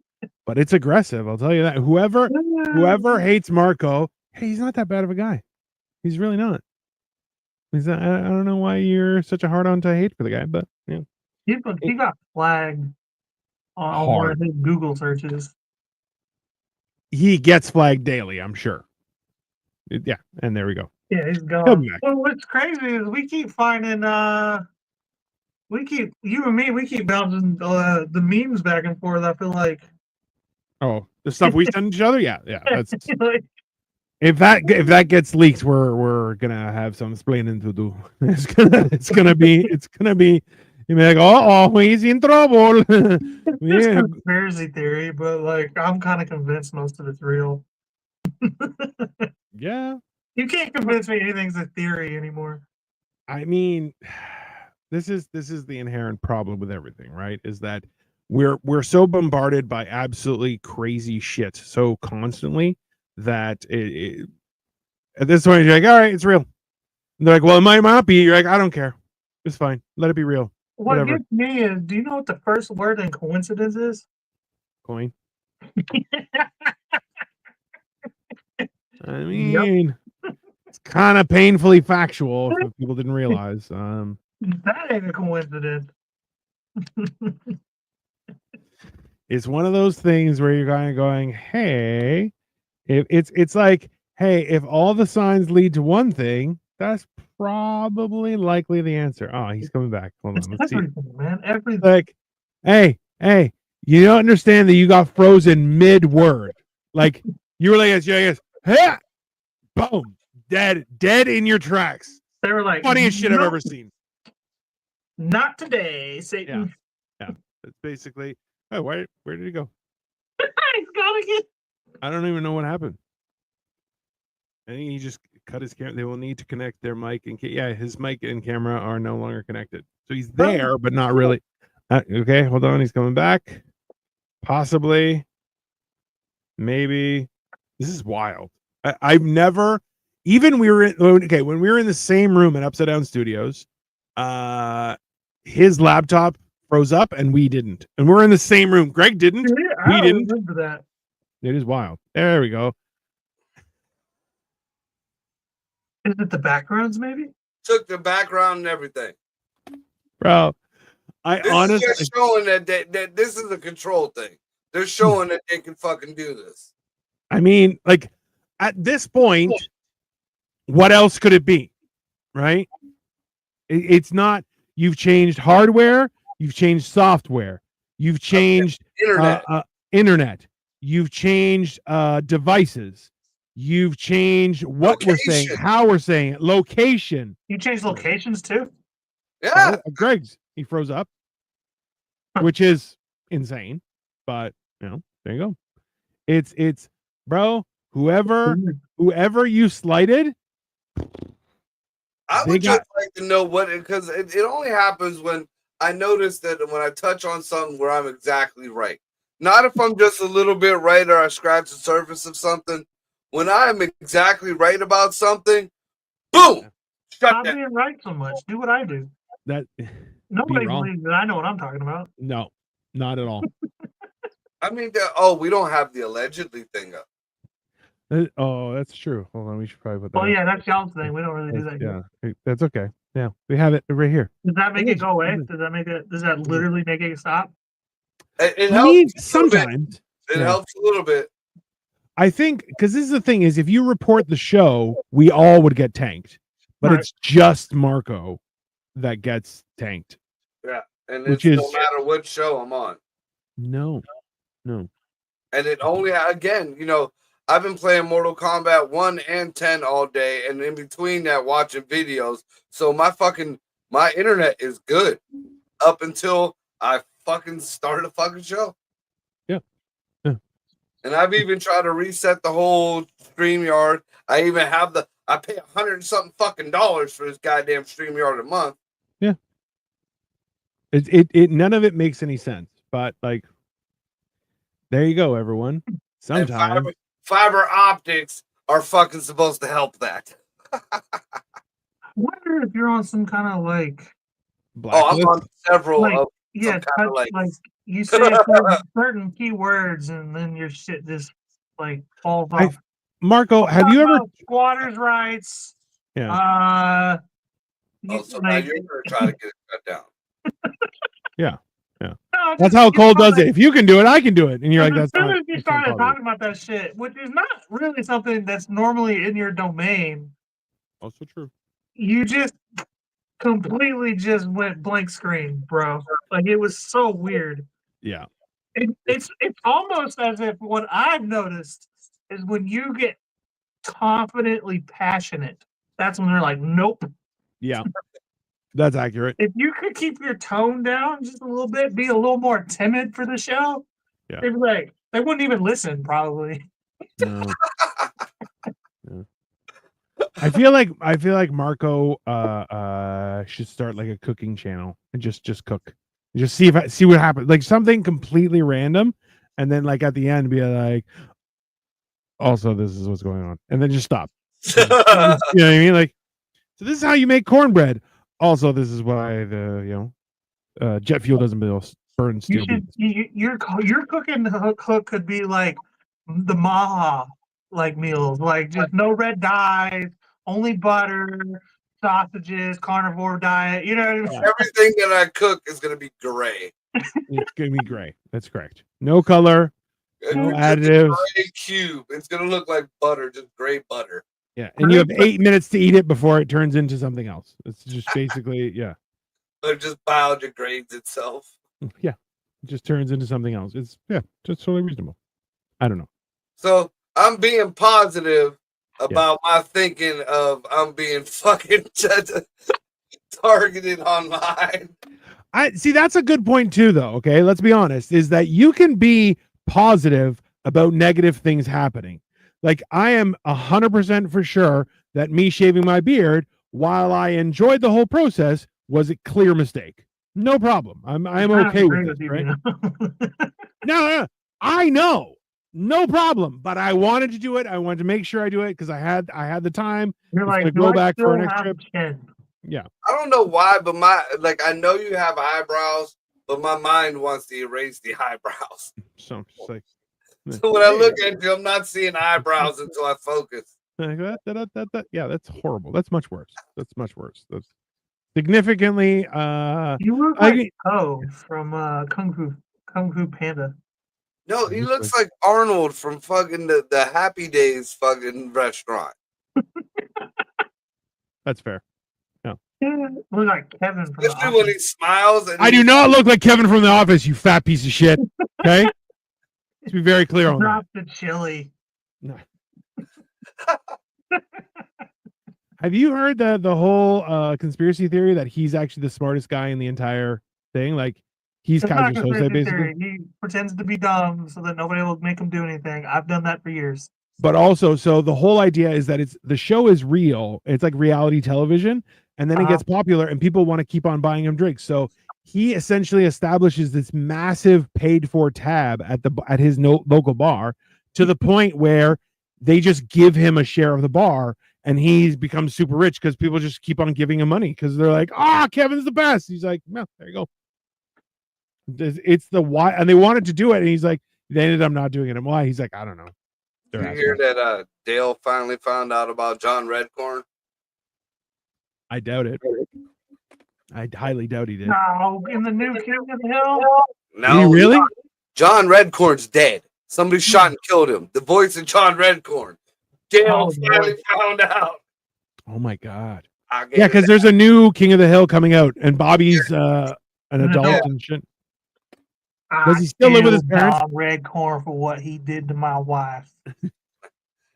S2: But it's aggressive, I'll tell you that. Whoever hates Marco, hey, he's not that bad of a guy. He's really not. I don't know why you're such a hard on to hate for the guy, but yeah.
S3: He got flagged on one
S2: Hard.
S3: of his Google searches.
S2: He gets flagged daily, I'm sure. Yeah, and there we go.
S3: Yeah, he's
S2: He'll
S3: gone.
S2: be back.
S3: Well, what's crazy is we keep finding you and me, we keep bouncing the memes back and forth. I feel like
S2: Oh, the stuff we send each other? Yeah. That's
S3: like,
S2: if that gets leaked, we're gonna have some explaining to do. It's gonna be you're like, oh, he's in trouble.
S3: it's
S2: Yeah.
S3: conspiracy theory, but like I'm kind of convinced most of it's real.
S2: Yeah.
S3: You can't convince me anything's a theory anymore.
S2: I mean, this is the inherent problem with everything, right? Is that we're so bombarded by absolutely crazy shit so constantly that at this point you're like, all right, it's real. And they're like, well, it might not be. You're like, I don't care. It's fine. Let it be real.
S3: What
S2: Whatever.
S3: gets me is, do you know what the first word in coincidence is?
S2: Coin. I mean, it's kind of painfully factual if people didn't realize.
S3: That ain't a coincidence.
S2: It's one of those things where you're kind of going, hey, if it's like, hey, if all the signs lead to one thing, that's probably likely the answer. Oh, he's coming back. Hold
S3: It's
S2: on, let's see.
S3: everything, man. Everything.
S2: Like, hey, you don't understand that you got frozen mid-word. Like you were like, yes, hey, boom, dead in your tracks.
S3: They were like,
S2: Funniest shit I've
S3: "Nope,
S2: ever seen.
S3: Not today, Satan.
S2: It's basically, oh, where did he go?
S3: He's gone again.
S2: I don't even know what happened. I think he just cut his camera. They will need to connect their mic and his mic and camera are no longer connected. So he's there, but not really. Okay, hold on. He's coming back. Possibly. Maybe. This is wild. I've never. Even when we were in the same room at Upside Down Studios, his laptop froze up and we didn't. And we're in the same room. Greg didn't.
S3: I don't
S2: didn't.
S3: remember that.
S2: It is wild. There we go.
S3: Is it the backgrounds, maybe?
S1: Took the background and everything.
S2: Bro, I
S1: This
S2: honestly
S1: is just showing that this is a control thing. They're showing that they can fucking do this.
S2: I mean, like at this point, what else could it be? Right? It's not. You've changed hardware, you've changed software, you've changed internet, you've changed devices, you've changed what we're saying, how we're saying it, location.
S3: You changed locations too?
S1: Yeah.
S2: Greg's, he froze up, which is insane, but there you go. It's bro, whoever you slighted,
S1: I would just like to know what, because it only happens when I notice that when I touch on something where I'm exactly right. Not if I'm just a little bit right or I scratch the surface of something. When I'm exactly right about something, boom!
S3: Stop being right so much. Do what I do. Nobody believes that I know what I'm talking about.
S2: No, not at all.
S1: I mean, we don't have the allegedly thing up.
S2: Oh, that's true. Hold on, we should probably put that.
S3: Well,
S2: up.
S3: yeah, that's y'all's thing. We don't really do that here.
S2: Yeah, that's okay. Yeah, we have it right here.
S3: Does that make it go away?
S2: Mhm.
S3: Does that make it? Does that literally make it stop?
S1: It
S2: I mean,
S1: helps a little bit.
S2: sometimes
S1: It
S2: yeah.
S1: helps a little bit.
S2: I think because this is the thing is if you report the show, we all would get tanked, but
S3: Right.
S2: it's just Marco that gets tanked.
S1: Yeah, and
S2: Which
S1: it's no
S2: is-
S1: matter what show I'm on.
S2: No.
S1: And it only again, I've been playing Mortal Kombat 1 and 10 all day, and in between that, watching videos. So my internet is good up until I fucking start a fucking show.
S2: Yeah.
S1: And I've even tried to reset the whole StreamYard. I even have I pay $100 and something fucking dollars for this goddamn StreamYard a month.
S2: It none of it makes any sense, but like, there you go, everyone.
S1: And
S2: Sometimes
S1: fiber optics are fucking supposed to help that.
S3: I wonder if you're on some kind of like,
S1: Oh, I'm on several
S3: Like,
S1: of
S3: yeah,
S1: Some kind of,
S3: like
S1: like-
S3: you say certain keywords and then your shit just like falls
S2: I-
S3: off.
S2: Marco, have you ever?
S3: About squatters' rights?
S2: Yeah.
S1: So now you're going to try to get it cut down.
S3: No,
S2: That's
S3: just,
S2: how
S3: you
S2: Cole
S3: know,
S2: does it. If you can do it, I can do it. And you're like,
S3: as
S2: that's
S3: soon
S2: not.
S3: as you
S2: that's not
S3: started
S2: possible.
S3: talking about that shit, which is not really something that's normally in your domain,
S2: Also true.
S3: you just completely just went blank screen, bro. Like it was so weird.
S2: Yeah.
S3: It's almost as if what I've noticed is when you get confidently passionate, that's when they're like, nope.
S2: Yeah. That's accurate.
S3: If you could keep your tone down just a little bit, be a little more timid for the show,
S2: Yeah.
S3: they'd be like, they wouldn't even listen probably.
S2: No. Yeah. I feel like Marco should start like a cooking channel and just cook. Just see what happens. Like something completely random, and then like at the end be like, also this is what's going on, and then just stop. You know what I mean? Like, so this is how you make cornbread. Also, this is why jet fuel doesn't burn
S3: You
S2: steel
S3: should
S2: beams.
S3: your cooking hook could be like the Maha like meals, like just no red dyes, only butter, sausages, carnivore diet. You know what I mean?
S1: Everything that I cook is going to be gray.
S2: It's gonna be gray. That's correct. No color. No
S1: It's
S2: additives.
S1: a gray cube. It's going to look like butter, just gray butter.
S2: Yeah, and you have 8 minutes to eat it before it turns into something else. It's just basically, yeah,
S1: It just biodegrades itself.
S2: yeah, it just turns into something else. It's just totally reasonable. I don't know.
S1: So I'm being positive about my thinking of I'm being fucking targeted online.
S2: I see that's a good point too, though. Okay, let's be honest. Is that you can be positive about negative things happening. Like I am 100% for sure that me shaving my beard, while I enjoyed the whole process, was a clear mistake. No problem. I'm okay with it. Right? No, I know. No problem. But I wanted to do it. I wanted to make sure I do it because I had the time.
S3: You're
S2: It's
S3: like,
S2: gonna
S3: do
S2: go
S3: I
S2: back for
S3: still
S2: our next
S3: have
S2: trip.
S3: chin?
S1: I don't know why, but I know you have eyebrows, but my mind wants to erase the eyebrows.
S2: So I'm just like,
S1: So when I look at you, I'm not seeing eyebrows until I focus.
S2: yeah, that's horrible. That's much worse. That's much worse. That's significantly
S3: You look
S2: I
S3: like
S2: mean-
S3: Po from Kung Fu Panda.
S1: No, he looks like Arnold from fucking the Happy Days fucking restaurant.
S2: that's fair.
S3: Yeah, look like Kevin from The
S1: Especially when
S3: Office.
S1: he smiles. And
S2: I do not look like Kevin from The Office, you fat piece of shit. Okay? Let's be very clear on that.
S3: Drop the chili.
S2: Have you heard the whole conspiracy theory that he's actually the smartest guy in the entire thing? Like he's
S3: It's not
S2: Kaiser Sose,
S3: conspiracy
S2: basically.
S3: theory. He pretends to be dumb so that nobody will make him do anything. I've done that for years.
S2: But also, so the whole idea is that the show is real. It's like reality television, and then it gets popular, and people want to keep on buying him drinks. So he essentially establishes this massive paid-for tab at his local bar, to the point where they just give him a share of the bar, and he's become super rich because people just keep on giving him money because they're like, Kevin's the best. He's like, no, there you go. It's the why, and they wanted to do it, and he's like, they ended up not doing it. And why? He's like, I don't know.
S1: Did you hear that Dale finally found out about John Redcorn?
S2: I doubt it. I highly doubt he did.
S3: No, in the new King of the Hill.
S1: No,
S2: Did he really?
S1: John Redcorn's dead. Somebody shot and killed him. The voice of John Redcorn. Dale finally found out.
S2: Oh my god.
S1: Yeah,
S2: because there's a new King of the Hill coming out, and Bobby's an adult and shit. Does he still live with his parents?
S3: John Redcorn for what he did to my wife.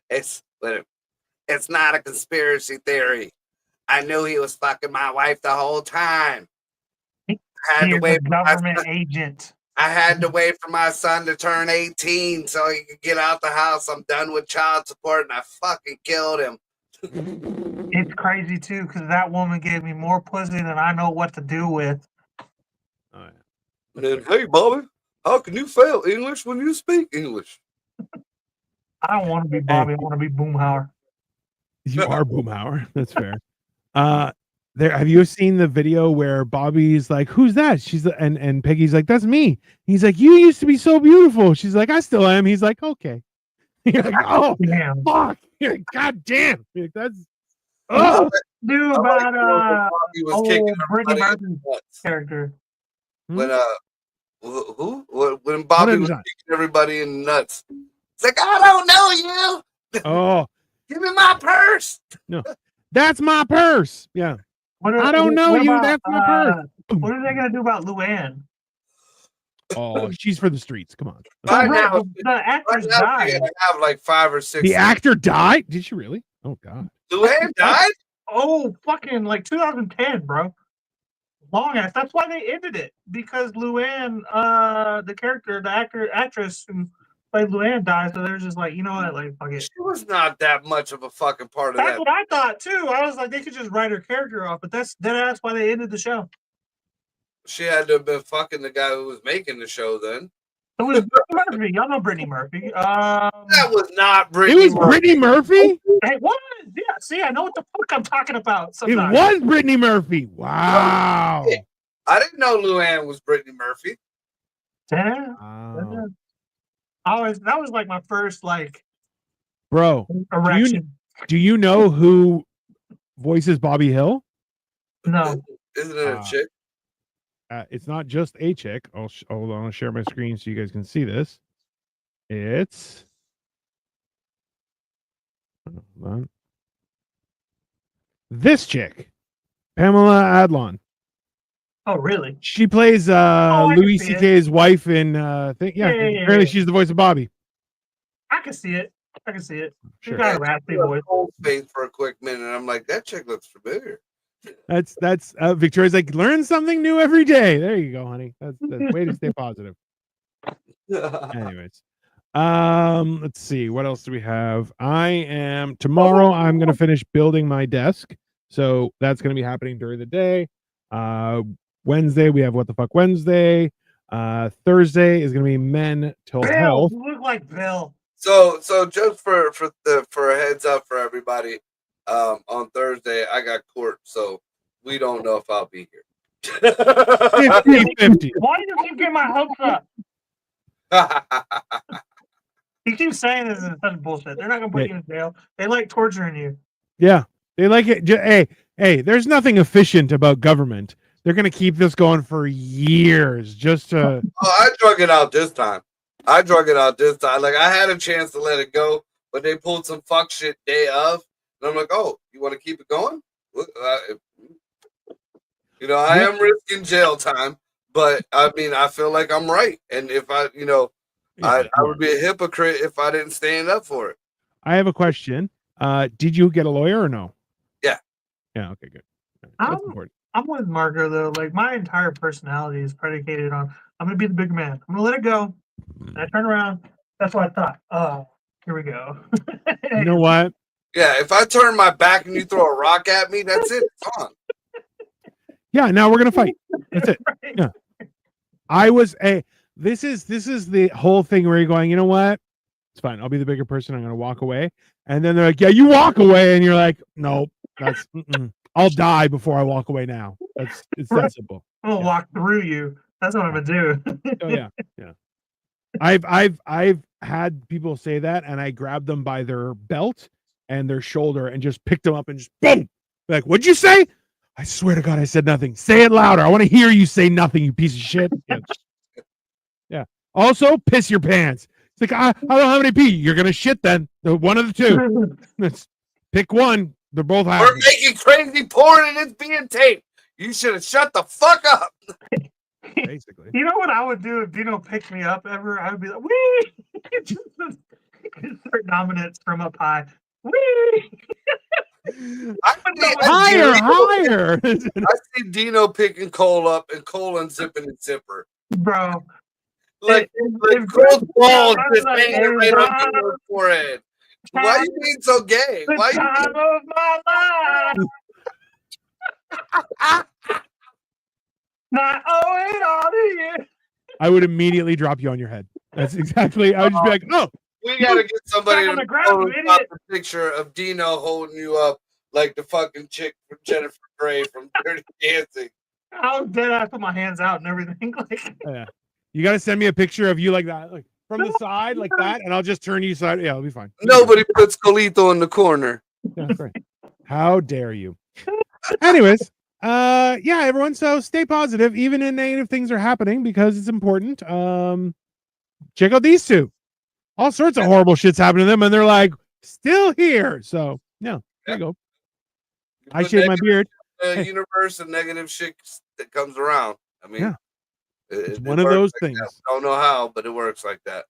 S1: It's not a conspiracy theory. I knew he was fucking my wife the whole time.
S3: He's a government agent.
S1: I had to wait for my son to turn 18 so he could get out the house. I'm done with child support, and I fucking killed him.
S3: It's crazy too, because that woman gave me more pussy than I know what to do with.
S2: Oh, yeah.
S1: And then, hey, Bobby, how can you fail English when you speak English?
S3: I don't want to be Bobby. I want to be Boomhauer.
S2: You are Boomhauer. That's fair. Have you seen the video where Bobby's like, "Who's that?" And Peggy's like, "That's me." He's like, "You used to be so beautiful." She's like, "I still am." He's like, "Okay." You're like, "Oh,
S3: damn.
S2: Fuck!" You're like, "God damn!" You're like, that's
S3: dude about Brittany Murphy's character.
S1: When when Bobby was kicking everybody in the nuts. It's like, I don't know you.
S2: Oh,
S1: give me my purse.
S2: No, that's my purse. Yeah. I don't know you. That's my purse.
S3: What are they gonna do about Luann?
S2: Oh, she's for the streets. Come on.
S3: The actress died.
S1: Have like 5 or 6.
S2: The actor died? Did she really? Oh god.
S1: Luann died?
S3: Oh, fucking like 2010, bro. Long ass. That's why they ended it, because Luann, the character, the actress who played Luann died. So they're just like, you know what, like fuck it.
S1: She was not that much of a fucking part of that.
S3: That's what I thought too. I was like, they could just write her character off, but that's why they ended the show.
S1: She had to have been fucking the guy who was making the show then.
S3: It was Brittany Murphy. Y'all know Brittany Murphy.
S1: That was not Brittany.
S2: It was Brittany Murphy?
S3: It was. Yeah. See, I know what the fuck I'm talking about. Sometimes.
S2: It was Brittany Murphy. Wow.
S1: I didn't know Luann was Brittany Murphy.
S3: Yeah.
S2: Wow.
S3: That was like my first like.
S2: Bro,
S3: erection.
S2: Do you know who voices Bobby Hill?
S3: No.
S1: Isn't it a chick?
S2: It's not just a chick. Hold on, I'll share my screen so you guys can see this. It's hold on. This chick, Pamela Adlon.
S3: Oh, really?
S2: She plays Louis C.K.'s wife in apparently she's the voice of Bobby.
S3: I can see it. She
S2: Sure.
S3: got a raspy voice.
S1: Face for a quick minute. I'm like, that chick looks familiar.
S2: That's Victoria's like, learn something new every day. There you go, honey. That's the way to stay positive. Anyways, let's see, what else do we have? Tomorrow I'm gonna finish building my desk, so that's gonna be happening during the day. Wednesday we have What the Fuck Wednesday. Thursday is gonna be Men Till Health.
S3: You look like Bill.
S1: So just for a heads up for everybody, on Thursday I got court, so we don't know if I'll be here.
S2: 50-50.
S3: Why do you keep getting my hopes up? You keep saying this is such bullshit. They're not gonna put you in jail. They like torturing you.
S2: Yeah, they like it. Hey, there's nothing efficient about government. They're gonna keep this going for years just to.
S1: Oh, I drug it out this time. Like, I had a chance to let it go, but they pulled some fuck shit day of, and I'm like, oh, you want to keep it going? I am risking jail time, but I mean, I feel like I'm right, and if I would be a hypocrite if I didn't stand up for it.
S2: I have a question. Did you get a lawyer or no?
S1: Yeah.
S2: Yeah. Okay. Good. That's important.
S3: I'm with Marco though. Like my entire personality is predicated on I'm gonna be the big man. I'm gonna let it go. And I turn around. That's what I thought. Oh, here we go.
S2: You know what?
S1: Yeah. If I turn my back and you throw a rock at me, that's it. It's on.
S2: Yeah. Now we're gonna fight. That's it.
S3: Right.
S2: Yeah. This is the whole thing where you're going, you know what? It's fine. I'll be the bigger person. I'm going to walk away. And then they're like, yeah, you walk away. And you're like, no, that's, I'll die before I walk away now. It's that simple.
S3: I'm going to walk through you. That's what I'm going to do.
S2: Oh, yeah. Yeah. I've had people say that, and I grabbed them by their belt and their shoulder and just picked them up and just boom. Like, what'd you say? I swear to God, I said nothing. Say it louder. I want to hear you say nothing, you piece of shit. Yeah. Yeah. Also, piss your pants. It's like, I don't have any pee. You're gonna shit then. One of the two. Let's pick one. They're both
S1: We're
S2: happening.
S1: making crazy porn and it's being taped. You should have shut the fuck up.
S2: Basically.
S3: You know what I would do if Dino picked me up ever? I would be like, wee! Just start dominance from up high. Wee!
S2: Higher.
S1: I see Dino picking Cole up and Cole unzipping his zipper.
S3: Bro.
S1: Like Cole's balls just hanging right on Dino's forehead. Why are you being so gay?
S3: The
S1: Why
S3: time of my life. Not owing all to you.
S2: I would immediately drop you on your head. That's exactly. I would just be like, oh.
S1: We gotta get somebody
S3: Back on
S1: to
S3: the ground, you
S1: Photoshop
S3: idiot.
S1: a picture of Dino holding you up like the fucking chick from Jennifer Grey from Dirty Dancing.
S3: I was dead. I put my hands out and everything. Like,
S2: Yeah. You got to send me a picture of you like that, like from the side, like that, and I'll just turn you side. Yeah, it'll be fine.
S1: Nobody puts Colito in the corner.
S2: Yeah, great. How dare you? Anyways, yeah, everyone. So stay positive, even in negative things are happening because it's important. Check out these two. All sorts of horrible shit's happening to them, and they're like still here. So yeah, there you go. I
S1: Put
S2: shave my beard.
S1: negative, universe and negative shit that comes around. I mean,
S2: Yeah.
S1: it
S2: It's one of
S1: works
S2: those
S1: like
S2: things.
S1: that. Don't know how, but it works like that.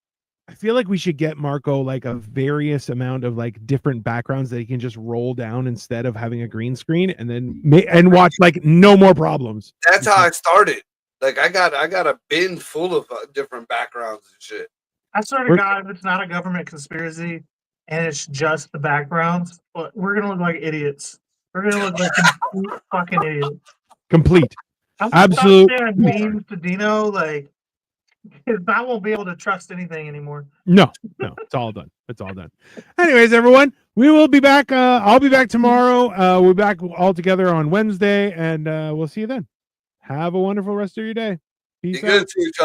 S2: I feel like we should get Marco like a various amount of like different backgrounds that he can just roll down instead of having a green screen, and then and watch like no more problems.
S1: That's how I started. Like I got a bin full of different backgrounds and shit.
S3: I swear to God, if it's not a government conspiracy and it's just the backgrounds, we're gonna look like idiots. We're gonna look like complete fucking idiots.
S2: Complete.
S3: I'm
S2: Absolute.
S3: sharing memes to Dino, like, 'cause I won't be able to trust anything anymore.
S2: No, it's all done. It's all done. Anyways, everyone, we will be back. I'll be back tomorrow. We'll be back all together on Wednesday, and we'll see you then. Have a wonderful rest of your day.
S1: Be
S2: Peace
S1: good
S2: out.
S1: to each other.